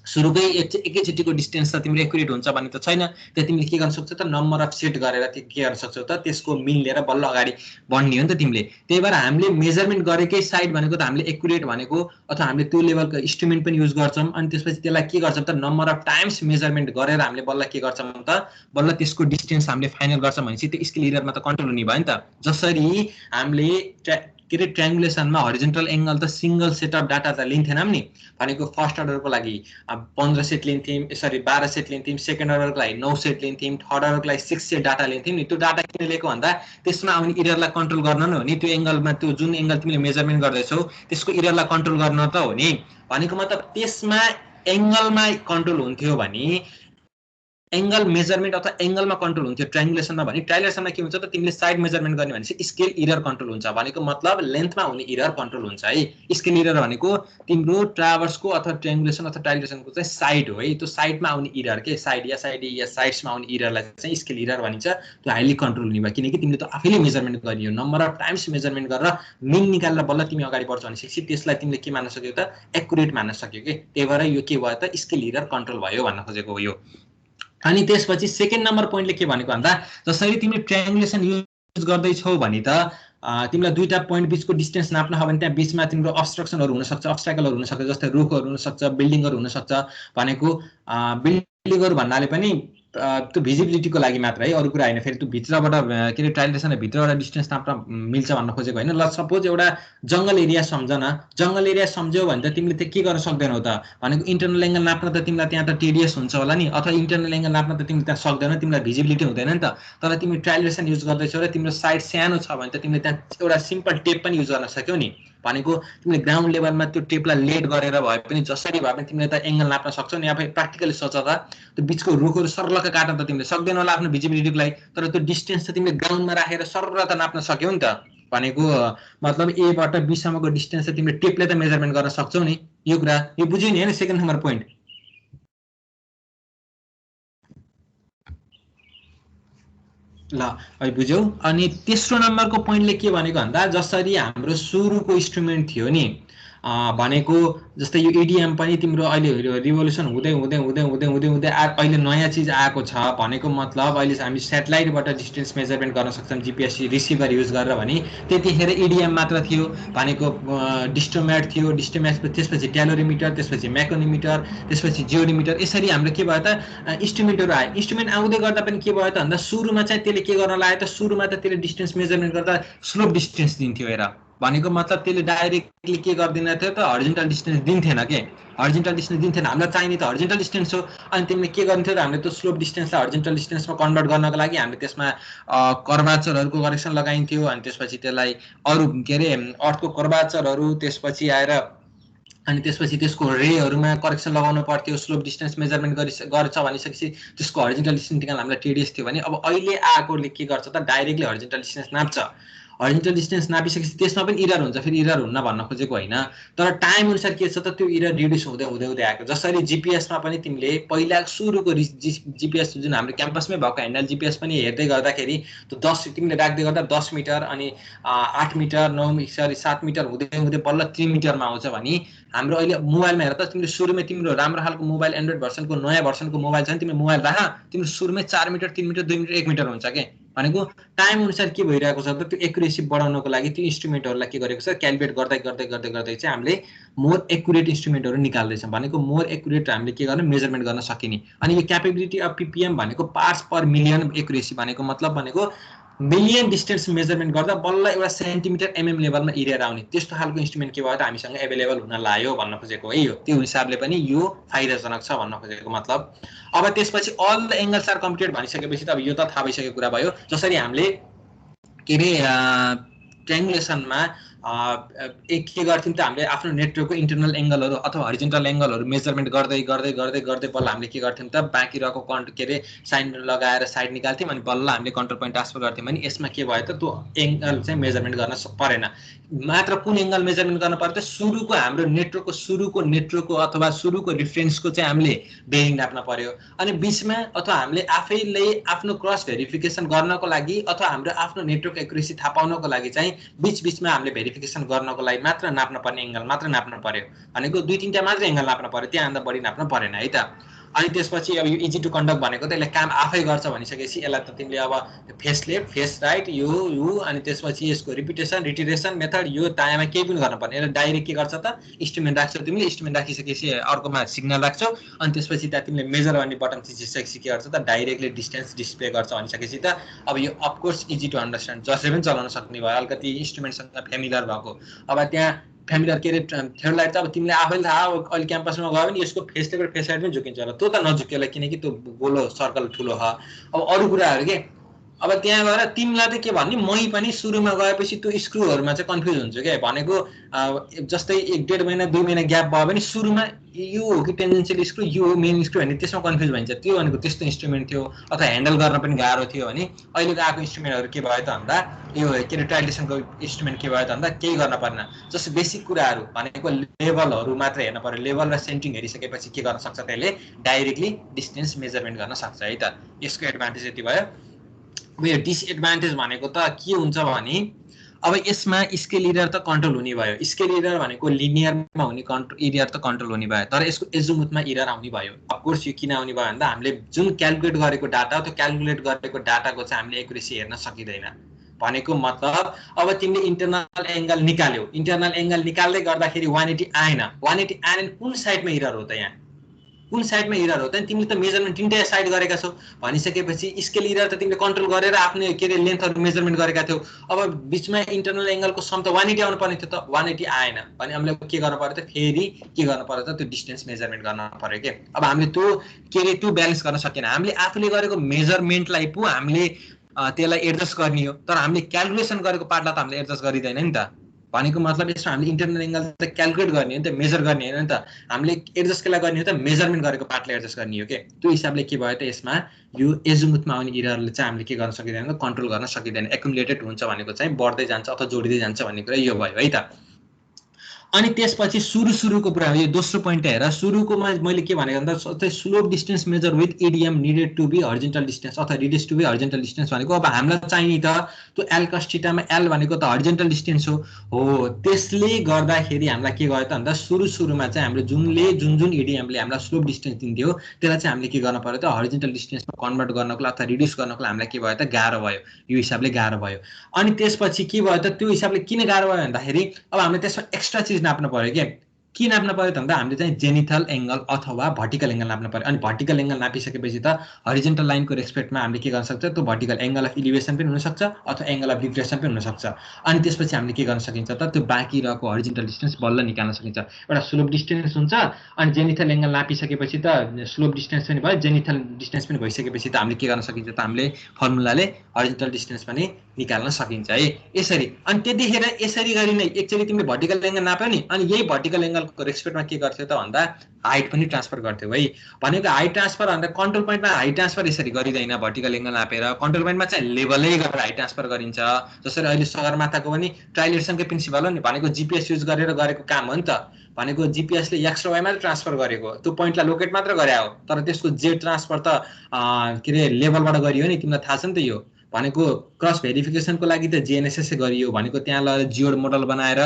सुरुकै एकैचोटिको डिस्टेन्स त तिम्रो एक्युरेट हुन्छ भन्ने त छैन। त्यहाँ तिमीले के गर्न सक्छौ त नम्बर अफ सेट गरेर के गर्न सक्छौ त त्यसको मिन लिएर बल्ल अगाडि बढ्ने हो नि त तिमीले। त्यही भएर हामीले मेजरमेन्ट गरेकै साइड भनेको त हामीले एक्युरेट भनेको अथवा हामीले त्यो लेभलको इन्स्ट्रुमेन्ट पनि युज गर्छौँ। अनि त्यसपछि त्यसलाई के गर्छौँ त नम्बर अफ टाइम्स मेजरमेन्ट गरेर हामीले बल्ल के गर्छौँ त बल्ल त्यसको डिस्टेन्स हामीले फाइनल गर्छौँ भनेपछि त्यो स्केल इररमा त कन्ट्रोल हुने भयो नि त। जसरी हामीले के अरे ट्रायङ्गुलेसनमा हरिजन्टल एङ्गल त सिंगल सेट अफ डाटा त लिन्थेनौँ नि भनेको फर्स्ट अर्डरको लागि 15 सेट लिन्थ्यौँ सरी 12 सेट लिन्थ्यौँ सेकेन्ड अर्डरको लागि 9 सेट लिन्थ्यौँ थर्ड अर्डरको लागि 6 सेट डाटा लिन्थ्यौँ नि त्यो डाटा किन लिएको भन्दा त्यसमा आउने इररलाई कन्ट्रोल गर्न नै हो नि त्यो एङ्गलमा त्यो जुन एङ्गल तिमीले मेजरमेन्ट गर्दैछौ त्यसको इररलाई कन्ट्रोल गर्न त हो नि भनेको मतलब त्यसमा एङ्गलमा कन्ट्रोल हुन्थ्यो भने एङ्गल मेजरमेन्ट अथवा एङ्गलमा कन्ट्रोल हुन्थ्यो ट्रायङ्गुलेसनमा भने ट्रायङ्गुलेसनमा के हुन्छ त तिमीले साइड मेजरमेन्ट गर्ने भनेपछि स्केल इरर कन्ट्रोल हुन्छ भनेको मतलब लेन्थमा हुने इरर कन्ट्रोल हुन्छ है स्केल इरर भनेको तिम्रो ट्राभर्सको अथवा ट्रायङ्गुलेसन अथवा ट्रायङ्गुलेसनको चाहिँ साइड हो है त्यो साइडमा आउने इरर के साइड या साइड्समा आउने इररलाई चाहिँ स्केल इरर भनिन्छ त्यो हाइली कन्ट्रोल हुने भयो किनकि तिमीले त आफैले मेजरमेन्ट गरियो नम्बर अफ टाइम्स मेजरमेन्ट गरेर मिन निकालेर बल्ल तिमी अगाडि बढ्छौ भनेपछि त्यसलाई तिमीले के मान्न सक्यौ त एक्युरेट मान्न सक्यौ के त्यही भएर यो के भयो त स्केल इरर कन्ट्रोल भयो भन्न खोजेको हो यो अनि त्यसपछि सेकेन्ड नम्बर पोइन्टले के भनेको भन्दा जसरी तिमीले ट्रायङ्गुलेसन युज गर्दैछौ भने त तिमीलाई दुईटा पोइन्ट बीचको डिस्टेन्स नाप्न हो भने त्यहाँ बीचमा तिम्रो अब्स्ट्रक्सनहरू हुन सक्छ अब्स्ट्याकलहरू हुन सक्छ जस्तै रुखहरू हुन सक्छ बिल्डिङहरू हुन सक्छ भनेको बिल्डिङहरू भन्नाले पनि त्यो भिजिबिलिटीको लागि मात्र है अरु कुरा हैन फेरि त्यो भित्रबाट के रे ट्रायङ्गुलेसन भित्रबाट डिस्टेन्स नाप्न मिल्छ भन्न खोजेको हैन ल सपोज एउटा जंगल एरिया सम्झ न जंगल एरिया सम्झ्यौ भने त तिमीले त के गर्न सक्दैनौ त भनेको इन्टरनल एंगल नाप्न त तिमीलाई त्यहाँ त टेडियस हुन्छ होला नि अथवा इन्टरनल एंगल नाप्न त तिमीले त्यहाँ सक्दैनौ तिमीलाई भिजिबिलिटी हुँदैन नि त तर तिमी ट्रायङ्गुलेसन युज गर्दैछौ र तिम्रो साइड सानो छ भने त तिमीले त्यहाँ एउटा सिम्पल टेप पनि युज गर्न सक्यौ नि भनेको तिमीले ग्राउन्ड लेभलमा त्यो टेपलाई लेड गरेर भए पनि जसरी भए पनि तिमीले त एंगल नाप्न सक्छौ नि आफै प्र्याक्टिकली सोच त त्यो बीचको रुखहरू सर्लक्क काट्न त तिमीले सक्दैन होला आफ्नो भिजिबिलिटीको लागि तर त्यो डिस्टेन्स त तिमीले ग्राउन्डमा राखेर सर्र त नाप्न सक्यौ नि त भनेको मतलब ए बाट बी सम्मको डिस्टेन्स त तिमीले टेपले त मेजरमेन्ट गर्न सक्छौ नि यो कुरा यो बुझ्यौ नि हैन सेकेन्ड नम्बर पोइन्ट ल अहिले बुझ्यौ अनि तेस्रो नम्बरको पोइन्टले के भनेको भन्दा जसरी हाम्रो सुरुको इन्स्ट्रुमेन्ट थियो नि भनेको जस्तै यो इडिएम पनि तिम्रो अहिले रिभोल्युसन हुँदै हुँदै हुँदै हुँदै हुँदै हुँदै अहिले नयाँ चीज आएको छ भनेको मतलब अहिले हामी स्याटेलाइटबाट डिस्टेन्स मेजरमेन्ट गर्न सक्छौं जीपीएस रिसिभर युज गरेर भने त्यतिखेर इडिएम मात्र थियो भनेको डिस्टोम्याट थियो डिस्टोम्याट त्यसपछि ट्यालोरिमिटर त्यसपछि म्याक्रोनिमिटर त्यसपछि जियोरिमिटर यसरी हाम्रो के भयो त इन्स्ट्रुमेन्टहरु आए इन्स्ट्रुमेन्ट आउँदै गर्दा पनि के भयो त भन्दा सुरुमा चाहिँ त्यसले के गर्न लाग्यो त सुरुमा त त्यसले डिस्टेन्स मेजरमेन्ट गर्दा स्लोप डिस्टेन्स दिन्थ्यो हेर भनेको मतलब त्यसले डाइरेक्टली के गर्दैन थियो त हरिजन्टल डिस्टेन्स दिन्थेन के हरिजन्टल डिस्टेन्स दिन्थेन हामीलाई चाहिने त हरिजन्टल डिस्टेन्स हो अनि तिमीले के गर्न्थ्यो त हामीले त्यो स्लोप डिस्टेन्सलाई हरिजन्टल डिस्टेन्समा कन्भर्ट गर्नको लागि हामीले त्यसमा कर्भाचरहरुको करेक्सन लगाइन्थ्यो अनि त्यसपछि त्यसलाई अरु के रे अर्थको कर्भाचरहरु त्यसपछि आएर अनि त्यसपछि त्यसको रेहरुमा करेक्सन लगाउनु पर्थ्यो स्लोप डिस्टेन्स मेजरमेन्ट गर्छ भनिसकेपछि त्यसको हरिजन्टल डिस्टेन्स निकाल्न हामीलाई टेडियस थियो भने अब अहिले आएकोले के गर्छ त डाइरेक्टली हरिजन्टल डिस्टेन्स नाप्छ हरिजन्टल डिस्टेन्स नापिसकेपछि त्यसमा पनि इरर हुन्छ फेरि इरर हुन्न भन्न खोजेको हैन तर टाइम अनुसार के छ त त्यो इरर रिड्युस हुँदै हुँदै हुँदै आएको जसरी जीपीएसमा पनि तिमीले पहिला सुरुको जीपीएस जुन हाम्रो क्याम्पसमै भएको ह्यान्डल जीपीएस पनि हेर्दै गर्दाखेरि त्यो 10 तिमीले राख्दै गर्दा 10 मिटर अनि 8 मिटर 9 मिटर 7 मिटर हुँदै हुँदै बल्ल 3 मिटरमा आउँछ भने हाम्रो अहिले मोबाइलमा हेर त तिम्रो सुरुमै तिम्रो राम्रो खालको मोबाइल एन्ड्रोइड भर्सनको नयाँ भर्सनको मोबाइल छ नि तिम्रो मोबाइल राख तिम्रो सुरुमै 4 मिटर 3 मिटर 2 मिटर 1 मिटर हुन्छ के भनेको टाइम अनुसार के भइरहेको छ त त्यो एक्युरेसी बढाउनको लागि त्यो इन्स्ट्रुमेन्टहरुलाई के गरेको छ क्याल्कुलेट गर्दै गर्दै गर्दै गर्दै चाहिँ हामीले मोर एक्युरेट इन्स्ट्रुमेन्टहरु निकाल्दै छौं भनेको मोर एक्युरेट हामीले के गर्न मेजरमेन्ट गर्न सकिने अनि यो क्यापेबिलिटी अफ पीपीएम भनेको पार्ट्स पर मिलियन एक्युरेसी भनेको मतलब भनेको मिलियन डिस्टेन्स मेजरमेन्ट गर्दा बल्ल एउटा सेन्टिमिटर एमएम लेभलमा इरेर आउने त्यस्तो खालको इन्स्ट्रुमेन्ट के भयो त हामीसँग अवेलेबल हुन लाग्यो भन्न खोजेको है यो त्यो हिसाबले पनि यो फाइदाजनक छ भन्न खोजेको मतलब अब त्यसपछि all the angles are computed भनिसकेपछि त अब यो त थाहा भइसकेको कुरा भयो जसरी हामीले के रे ट्रायङ्गुलेसनमा एक के गर्थ्यौं त हामीले आफ्नो नेटवर्कको इन्टरनल एंगलहरु अथवा हरिजन्टल एंगलहरु मेजरमेन्ट गर्दै गर्दै गर्दै गर्दै बल्ल हामीले के गर्थ्यौं त बाँकी रहेको के रे साइन लगाएर साइड निकाल्थ्यौं अनि बल्ल हामीले कन्ट्रोल पोइन्ट ट्रान्सफर गर्थ्यौं अनि यसमा के भयो त त्यो एंगल चाहिँ मेजरमेन्ट गर्न परेन मात्र कुन एंगल मेजरमेन्ट गर्न पर्यो त सुरुको हाम्रो नेटवर्कको अथवा सुरुको रेफरेन्सको चाहिँ हामीले बेरिङ नाप्न पर्यो अनि बीचमा अथवा हामीले आफैले आफ्नो क्रस भेरिफिकेसन गर्नको लागि अथवा हाम्रो आफ्नो नेटवर्क एक्युरेसी थाहा पाउनको लागि चाहिँ बीचमा हामीले भेरिफिकेसन गर्नको लागि मात्र नाप्न पर्ने एंगल मात्र नाप्न पर्यो भनेको दुई तीनटा मात्र एंगल नाप्न पर्यो त्यहाँ भन्दा बढी नाप्न परेन है त अनि त्यसपछि अब यो इजी टु कन्डक्ट भनेको त यसले काम आफै गर्छ भनिसकेपछि यसलाई त तिमीले अब फेस लेफ्ट फेस राइट यो अनि त्यसपछि यसको रिपिटेसन रिटिरेसन मेथड यो टाइममा केही पनि गर्न पर्ने। यसले डाइरेक्ट के गर्छ त इन्स्ट्रुमेन्ट राख्छौ तिमीले, इन्स्ट्रुमेन्ट राखिसकेपछि अर्कोमा सिग्नल राख्छौ अनि त्यसपछि त्यहाँ तिमीले मेजर गर्ने बटन थिचिसकेपछि के गर्छ त डाइरेक्टली डिस्टेन्स डिस्प्ले गर्छ भनिसकेपछि त अब यो अफकोर्स इजी टु अन्डरस्ट्यान्ड जसले पनि चलाउन सक्ने भयो, अलिकति इन्स्ट्रुमेन्टसँग फेमिलियर भएको। अब त्यहाँ फेमिलियर के अरे थ्योलाइट त अब तिमीले आफैले थाहा हो अहिले क्याम्पसमा गयो भने यसको फेस लेभल फेस साइड पनि झुकिन्छ होला, त्यो त नझुक्योला किनकि त्यो गोलो सर्कल ठुलो ह। अब अरू कुराहरू के अब त्यहाँ गएर तिमीलाई त के भन्ने मै पनि सुरुमा गएपछि त्यो स्क्रुहरूमा चाहिँ कन्फ्युज हुन्छु क्या, भनेको जस्तै 1-1.5 महिना 2 महिना ग्याप भयो भने सुरुमा यो हो कि टेन्जेन्सियल स्क्रु यो हो मेन स्क्रु भन्ने त्यसमा कन्फ्युज भइन्छ। त्यो भनेको त्यस्तो इन्स्ट्रुमेन्ट थियो अथवा ह्यान्डल गर्न पनि गाह्रो थियो भने अहिलेको आएको इन्स्ट्रुमेन्टहरू के भयो त भन्दा यो के अरे ट्राइलेसनको इन्स्ट्रुमेन्ट के भयो त भन्दा केही गर्न पर्दैन, जस्तो बेसिक कुराहरू भनेको लेभलहरू मात्र हेर्न पर्यो। लेभल र सेन्टिङ हेरिसकेपछि के गर्न सक्छ त्यसले डाइरेक्टली डिस्टेन्स मेजरमेन्ट गर्न सक्छ है त। यसको एडभान्टेज यति भयो। अब यो डिसएडभान्टेज भनेको त के हुन्छ भने अब यसमा स्केल एरर त कन्ट्रोल हुने भयो, स्केल एरर भनेको लिनियरमा हुने एरर त कन्ट्रोल हुने भयो, तर यसको एजुमुथमा एरर आउने भयो। अफकोर्स यो किन आउने भयो भन्दा हामीले जुन क्यालकुलेट गरेको डाटा त्यो क्यालकुलेट गरेको डाटाको चाहिँ हामीले एक्युरेसी हेर्न सकिँदैन। भनेको मतलब अब तिमीले इन्टरनल एङ्गल निकाल्यौ, इन्टरनल एङ्गल निकाल्दै गर्दाखेरि 180 आएन, 180 आएन कुन साइडमा एरर हो त, यहाँ कुन साइडमा एरर हो त, तिमीले त मेजरमेन्ट तिनटै साइड गरेका छौ भनिसकेपछि स्केल एरर त तिमीले कन्ट्रोल गरेर आफ्नो के अरे लेन्थहरू मेजरमेन्ट गरेका थियौ। अब बिचमा इन्टरनल एङ्गलको सम त 180 आउनु पर्ने थियो त 180 आएन भने हामीले के गर्नु पर्यो त फेरि के गर्नु पर्यो त त्यो डिस्टेन्स मेजरमेन्ट गर्न पर्यो के। अब हामीले त्यो के अरे त्यो ब्यालेन्स गर्न सकेन, हामीले आफूले गरेको मेजरमेन्टलाई पो हामीले त्यसलाई एडजस्ट गर्ने हो, तर हामीले क्यालकुलेसन गरेको पार्टलाई त हामीले एडजस्ट गरिँदैन नि त। भनेको मतलब यसमा हामीले इन्टरनल एङ्गल त क्यालकुलेट गर्ने हो नि त, मेजर गर्ने होइन नि त, हामीले एडजस्ट केलाई गर्ने हो त मेजरमेन्ट गरेको पार्टलाई एडजस्ट गर्ने हो के। त्यो हिसाबले के भयो त यसमा यो एजुमुथमा आउने एररले चाहिँ हामीले के गर्न सकिँदैन त कन्ट्रोल गर्न सकिँदैन, एकुमुलेटेड हुन्छ भनेको चाहिँ बढ्दै जान्छ अथवा जोडिँदै जान्छ भन्ने कुरा यो भयो है त। अनि त्यसपछि सुरुको कुरा यो दोस्रो पोइन्ट हेर, सुरुकोमा मैले के भनेको भन्दा slope distance measure with EDM needed to be horizontal distance अथवा reduce to be horizontal distance भनेको अब हामीलाई चाहिने त त्यो एल कस थीटामा एल भनेको त हरिजेन्टल डिस्टेन्स हो। त्यसले गर्दाखेरि हामीलाई के गर्यो त भन्दा सुरुमा चाहिँ हामीले जुन इडिएमले हामीलाई स्लोप डिस्टेन्स दिन्थ्यो त्यसलाई चाहिँ हामीले के गर्न पर्यो त हरिजेन्टल डिस्टेन्समा कन्भर्ट गर्नको लागि अथवा रिड्युस गर्नको लागि हामीलाई के भयो त गाह्रो भयो, यो हिसाबले गाह्रो भयो। अनि त्यसपछि के भयो त त्यो हिसाबले किन गाह्रो भयो भन्दाखेरि अब हामीले त्यसमा एक्स्ट्रा चिज नाप्नु पर्यो के नाप्नु पर्यो त भन्दा हामीले चाहिँ जेनिथल एङ्गल अथवा भर्टिकल एङ्गल नाप्नु पर्यो। अनि भर्टिकल एङ्गल नापिसकेपछि त हरिजेन्टल लाइनको रेस्पेक्टमा हामीले के गर्न सक्छ त्यो भर्टिकल एङ्गल अफ इलिभेसन पनि हुनसक्छ अथवा एङ्गल अफ डिप्रेसन पनि हुनसक्छ। अनि त्यसपछि हामीले के गर्न सकिन्छ त त्यो बाँकी रहेको हरिजेन्टल डिस्टेन्स बल्ल निकाल्न सकिन्छ। एउटा स्लोप डिस्टेन्स हुन्छ अनि जेनिथल एङ्गल नापिसकेपछि त स्लोप डिस्टेन्स पनि भयो, जेनिथल डिस्टेन्स पनि भइसकेपछि त हामीले के गर्न सकिन्छ त हामीले फर्मुलाले हरिजेन्टल डिस्टेन्स पनि निकाल्न सकिन्छ है यसरी। अनि त्यतिखेर यसरी गरी नै एकचोटि तिमीले भर्टिकल एङ्गल नाप्यौ नि अनि यही भर्टिकल एङ्गलको रेस्पेक्टमा के गर्थ्यौ त भन्दा हाइट पनि ट्रान्सफर गर्थ्यौ है। भनेको हाइट ट्रान्सफर भन्दा कन्ट्रोल पोइन्टमा हाइट ट्रान्सफर यसरी गरिँदैन, भर्टिकल एङ्गल नापेर कन्ट्रोल पोइन्टमा चाहिँ लेभलै गरेर हाइट ट्रान्सफर गरिन्छ। जसरी अहिले सगरमाथाको पनि ट्राइलेसनकै प्रिन्सिपल हो नि, भनेको जिपिएस युज गरेर गरेको काम हो नि त। भनेको जिपिएसले एक्स र वाइ मात्र ट्रान्सफर गरेको, त्यो पोइन्टलाई लोकेट मात्र गरे हो, तर त्यसको जेड ट्रान्सफर त के अरे लेभलबाट गरियो नि, तिमीलाई थाहा छ नि त। यो भनेको क्रस भेरिफिकेसनको लागि त जिएनएसएस गरियो, भनेको त्यहाँ लगेर जियोड मोडल बनाएर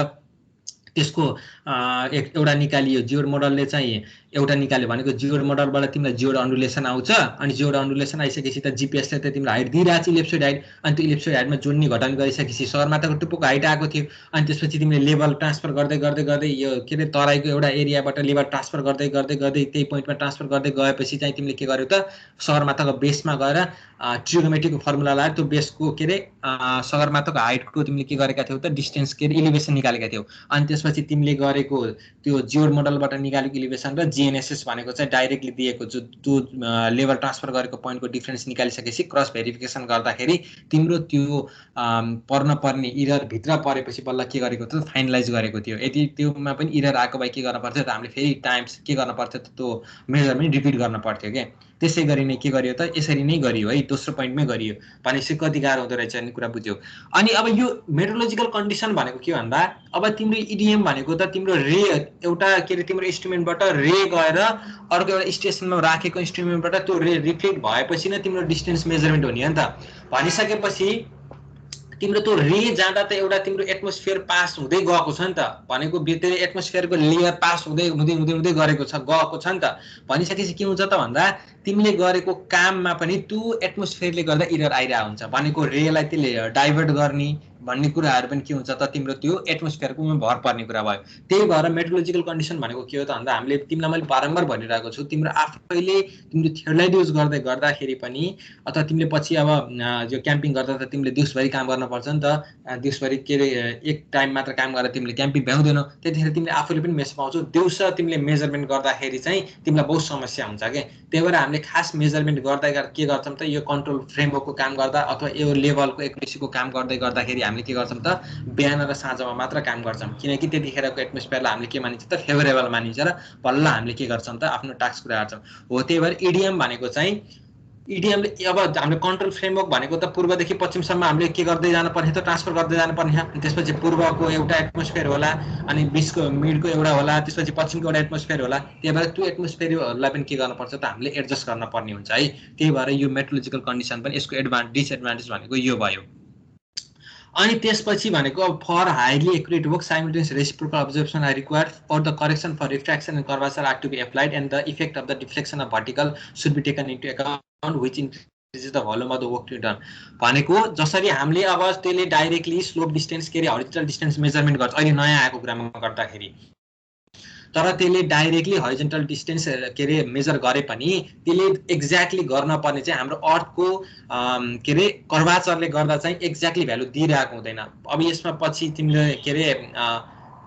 त्यसको एउटा निकालियो, जियोड मोडलले चाहिँ एउटा निकाल्यो भनेको जियोड मोडलबाट तिमीलाई जियोड अन्डुलेसन आउँछ। अनि जियोड अन्डुलेसन आइसकेपछि त जिपिएसले त तिमीलाई हाइट दिइरहेको छ इलिप्सोइड हाइट, अनि त्यो इलिप्सोइड हाइटमा जोड्ने घटाउने गरिसकेपछि सगरमाथाको टुप्पोको हाइट आएको थियो। अनि त्यसपछि तिमीले लेभल ट्रान्सफर गर्दै गर्दै गर्दै यो के अरे तराईको एउटा एरियाबाट लेभल ट्रान्सफर गर्दै गर्दै गर्दै त्यही पोइन्टमा ट्रान्सफर गर्दै गएपछि चाहिँ तिमीले के गर्यौ त सगरमाथाको बेसमा गएर ट्रिगोमेट्रीको फर्मुला लगाएर त्यो बेसको के अरे सगरमाथाको हाइटको तिमीले के गरेका थियौ त डिस्टेन्स के अरे इलिभेसन निकालेका थियौ। अनि त्यसपछि तिमीले गरेको त्यो जियोड मोडलबाट निकालेको इलिभेसन र जिएनएसएस भनेको चाहिँ डाइरेक्टली दिएको त्यो लेभल ट्रान्सफर गरेको पोइन्टको डिफरेन्स निकालिसकेपछि क्रस भेरिफिकेसन गर्दाखेरि तिम्रो त्यो पर्न पर्ने इरर भित्र परेपछि बल्ल के गरेको थियो फाइनलाइज गरेको थियो। यदि त्योमा पनि इरर आएको भए के गर्न पर्थ्यो त हामीले फेरि टाइम्स के गर्न पर्थ्यो त त्यो मेजरमेन्ट रिपिट गर्न पर्थ्यो के। त्यसै गरी नै के गरियो त यसरी नै गरियो है, दोस्रो पोइन्टमै गरियो भनेपछि कति गाह्रो हुँदो रहेछ भन्ने कुरा बुझ्यौ। अनि अब यो मेट्रोलोजिकल कन्डिसन भनेको के भन्दा अब तिम्रो इडिएम भनेको त तिम्रो रे एउटा के अरे तिम्रो इन्स्ट्रुमेन्टबाट रे गएर अर्को एउटा स्टेसनमा राखेको इन्स्ट्रुमेन्टबाट त्यो रे रिफ्लेक्ट भएपछि नै तिम्रो डिस्टेन्स मेजरमेन्ट हुने हो नि त। भनिसकेपछि तिम्रो त्यो रे जाँदा त एउटा तिम्रो एटमोस्फियर पास हुँदै गएको छ नि त, भनेको भित्र एटमोस्फियरको लेयर पास हुँदै हुँदै हुँदै हुँदै गएको छ नि त। भनिसकेपछि के हुन्छ त भन्दा तिमीले गरेको काममा पनि त्यो एटमोस्फियरले गर्दा इरर आइरहेको हुन्छ, भनेको रेलाई त्यसले डाइभर्ट गर्ने भन्ने कुराहरू पनि के हुन्छ त तिम्रो त्यो एटमोस्फियरको भर पर्ने कुरा भयो। त्यही भएर मेट्रोलोजिकल कन्डिसन भनेको के हो त भन्दा हामीले तिमीलाई मैले बारम्बार भनिरहेको छु, तिम्रो आफैले तिम्रो थियोरीलाई युज गर्दाखेरि पनि अथवा तिमीले पछि अब जो क्याम्पिङ गर्दा त तिमीले दिउँसभरि काम गर्नुपर्छ नि त, दिउँसभरि के अरे एक टाइम मात्र काम गरेर तिमीले क्याम्पिङ भ्याउँदैनौ, त्यतिखेर तिमीले आफूले पनि मेस पाउँछौ। दिउँसो तिमीले मेजरमेन्ट गर्दाखेरि चाहिँ तिमीलाई बहुत समस्या हुन्छ के। त्यही भएर हामीले खास मेजरमेन्ट गर्दै के गर्छौँ त यो कन्ट्रोल फ्रेमवर्कको काम गर्दा अथवा यो लेभलको एक्युरेसीको काम गर्दाखेरि हामीले के गर्छौँ त बिहान र साँझमा मात्र काम गर्छौँ, किनकि त्यतिखेरको एटमोस्फियरलाई हामीले के मानिन्छ त फेभरेबल मानिन्छ र बल्ल हामीले के गर्छौँ त आफ्नो टास्क पुरा गर्छौँ हो। त्यही भएर इडिएम भनेको चाहिँ इडिएमले अब हामीले कन्ट्रोल फ्रेमवर्क भनेको त पूर्वदेखि पश्चिमसम्म हामीले के गर्दै जानुपर्ने त ट्रान्सफर गर्दै जानुपर्ने, त्यसपछि पूर्वको एउटा एटमोस्फियर होला अनि बिचको मिडको एउटा होला, त्यसपछि पश्चिमको एउटा एटमोस्फियर होला। त्यही भएर त्यो एटमोस्फियरहरूलाई पनि के गर्नुपर्छ त हामीले एडजस्ट गर्न पर्ने हुन्छ है। त्यही भएर यो मेट्रोलोजिकल कन्डिसन पनि यसको डिसएडभान्टेज भनेको यो भयो। अनि त्यसपछि भनेको अब for highly accurate work simultaneous reciprocal observation are required for the correction for refraction and curvature are to be applied and the effect of the deflection of vertical should be taken into account which increases the volume of the work to done. भनेको जसरी हामीले अब त्यसले डाइरेक्टली स्लोप डिस्टेन्स के अरे हरिजन्टल डिस्टेन्स मेजरमेन्ट गर्छ अहिले नयाँ आएको कुरामा गर्दाखेरि, तर त्यसले डाइरेक्टली हरिजन्टल डिस्टेन्स के अरे मेजर गरे पनि त्यसले एक्ज्याक्टली गर्न पर्ने चाहिँ हाम्रो अर्थको के अरे कर्वाचरले गर्दा चाहिँ एक्ज्याक्टली भ्यालु दिइरहेको हुँदैन। अब यसमा पछि तिमीले के अरे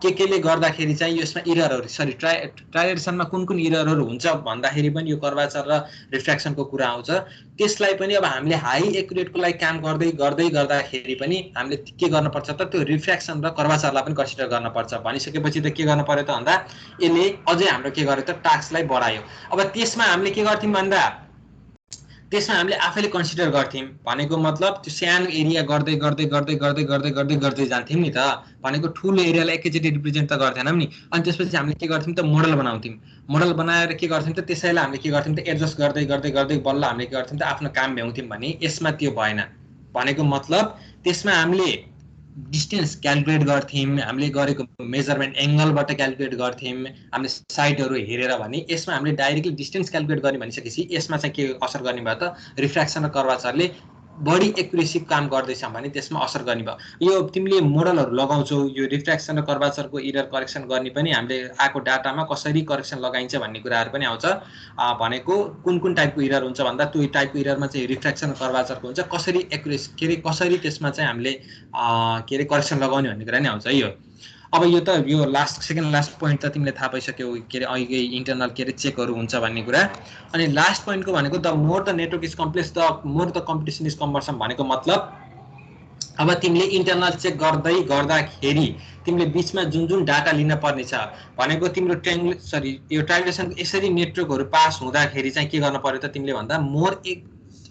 केले गर्दाखेरि चाहिँ यसमा इररहरू सरी ट्राइलेसनमा कुन इररहरू हुन्छ भन्दाखेरि पनि यो कर्वाचर र रिफ्र्याक्सनको कुरा आउँछ। त्यसलाई पनि अब हामीले हाई एक्युरेटको लागि काम गर्दाखेरि पनि हामीले के गर्नुपर्छ त त्यो रिफ्र्याक्सन र कर्वाचरलाई पनि कन्सिडर गर्नुपर्छ। भनिसकेपछि त के गर्नु पर्यो त भन्दा यसले अझै हाम्रो के गर्यो त टास्कलाई बढायो। अब त्यसमा हामीले के गर्थ्यौँ भन्दा त्यसमा हामीले आफैले कन्सिडर गर्थ्यौँ, भनेको मतलब त्यो सानो एरिया गर्दै जान्थ्यौँ नि त, भनेको ठुलो एरियालाई एकैचोटि रिप्रेजेन्ट त गर्थेनौँ नि। अनि त्यसपछि हामीले के गर्थ्यौँ त मोडल बनाउँथ्यौँ, मोडल बनाएर के गर्थ्यौँ त त्यसैलाई हामीले के गर्थ्यौँ त एडजस्ट गर्दै बल्ल हामीले के गर्थ्यौँ त आफ्नो काम भ्याउँथ्यौँ भने यसमा त्यो भएन। भनेको मतलब त्यसमा हामीले डिस्टेन्स क्यालकुलेट गर्थ्यौँ, हामीले गरेको मेजरमेन्ट एङ्गलबाट क्यालकुलेट गर्थ्यौँ हामीले साइडहरू हेरेर, भने यसमा हामीले डाइरेक्टली डिस्टेन्स क्यालकुलेट गर्ने भनिसकेपछि यसमा चाहिँ के असर गर्ने भयो त रिफ्र्याक्सन र कर्वाचरले बढी एक्युरेसी काम गर्दैछ भने त्यसमा असर गर्ने भयो। यो तिमीले मोडलहरू लगाउँछौ यो रिफ्र्याक्सन र कर्वाचरको इरर करेक्सन गर्ने पनि हामीले आएको डाटामा कसरी करेक्सन लगाइन्छ भन्ने कुराहरू पनि आउँछ। भनेको कुन टाइपको इरर हुन्छ भन्दा त्यो टाइपको इररमा चाहिँ रिफ्र्याक्सन र कर्वाचरको हुन्छ, कसरी एक्युरेसी के अरे कसरी त्यसमा चाहिँ हामीले के अरे करेक्सन लगाउने भन्ने कुरा नै आउँछ है। यो अब यो त यो सेकेन्ड लास्ट पोइन्ट त तिमीले थाहा पाइसक्यौ के अरे अहिले इन्टरनल के अरे चेकहरू हुन्छ भन्ने कुरा। अनि लास्ट पोइन्टको भनेको the more the network is complex the more the competition is cumbersome. भनेको मतलब अब तिमीले इन्टरनल चेक गर्दाखेरि तिमीले बिचमा जुन डाटा लिन पर्ने छ भनेको तिम्रो यो ट्राइलेसन यसरी नेटवर्कहरू पास हुँदाखेरि चाहिँ के गर्न पर्यो त तिमीले भन्दा मोर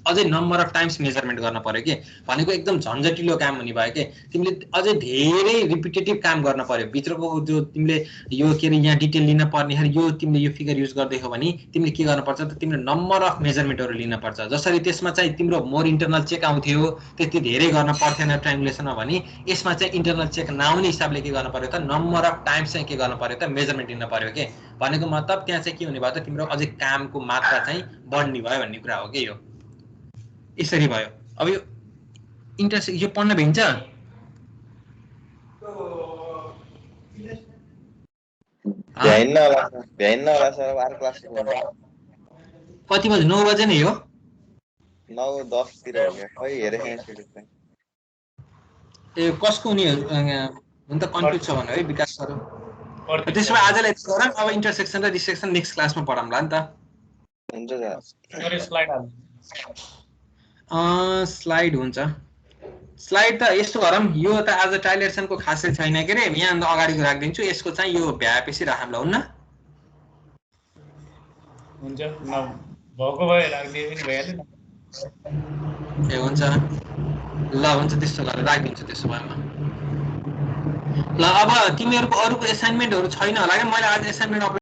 अझै नम्बर अफ टाइम्स मेजरमेन्ट गर्न पर्यो के। भनेको एकदम झन्झटिलो काम हुने भयो के, तिमीले अझै धेरै रिपिटेटिभ काम गर्न पर्यो। भित्रको जो तिमीले यो के अरे यहाँ डिटेल लिन पर्ने यो तिमीले यो फिगर युज गर्दै हो भने तिमीले के गर्नुपर्छ त तिमीले नम्बर अफ मेजरमेन्टहरू लिनुपर्छ। जसरी त्यसमा चाहिँ तिम्रो मोर इन्टरनल चेक आउँथ्यो त्यति धेरै गर्न पर्थेन ट्राइङ्गुलेसनमा, भने यसमा चाहिँ इन्टरनल चेक नआउने हिसाबले के गर्नु पर्यो त नम्बर अफ टाइम्स चाहिँ के गर्नु पर्यो त मेजरमेन्ट लिन पर्यो के। भनेको मतलब त्यहाँ चाहिँ के हुने भयो त तिम्रो अझै कामको मात्रा चाहिँ बढ्ने भयो भन्ने कुरा हो कि यो यसरी भयो। अब यो यो पढ्न भ्याइन्छ कति बजे? 9 बजे नै हो, 9:10 तिर हो के खै हेरे ए कसको उनीहरु हुन त कन्फ्युज छ भने है विकास सर। त्यसो भए आजलाई यति गरौँ, अब इन्टरसेक्सन र डिसेक्सन नेक्स्ट क्लासमा पढाउँला नि त। हुन्छ सर स्लाइड हुन्छ। स्लाइड त यस्तो गरौँ, यो त आज टाइलेसनको खासै छैन के अरे, यहाँ अगाडिको राखिदिन्छु, यसको चाहिँ यो भ्याएपछि राखौँला हुन्न? हुन्छ भएको भए राखिदिए पनि भइहाल्यो न। ए हुन्छ ल, हुन्छ त्यस्तो गरेर राखिदिन्छु त्यसो भए म। ल अब तिमीहरूको अरूको एसाइनमेन्टहरू छैन होला क्या, मैले आज एसाइनमेन्ट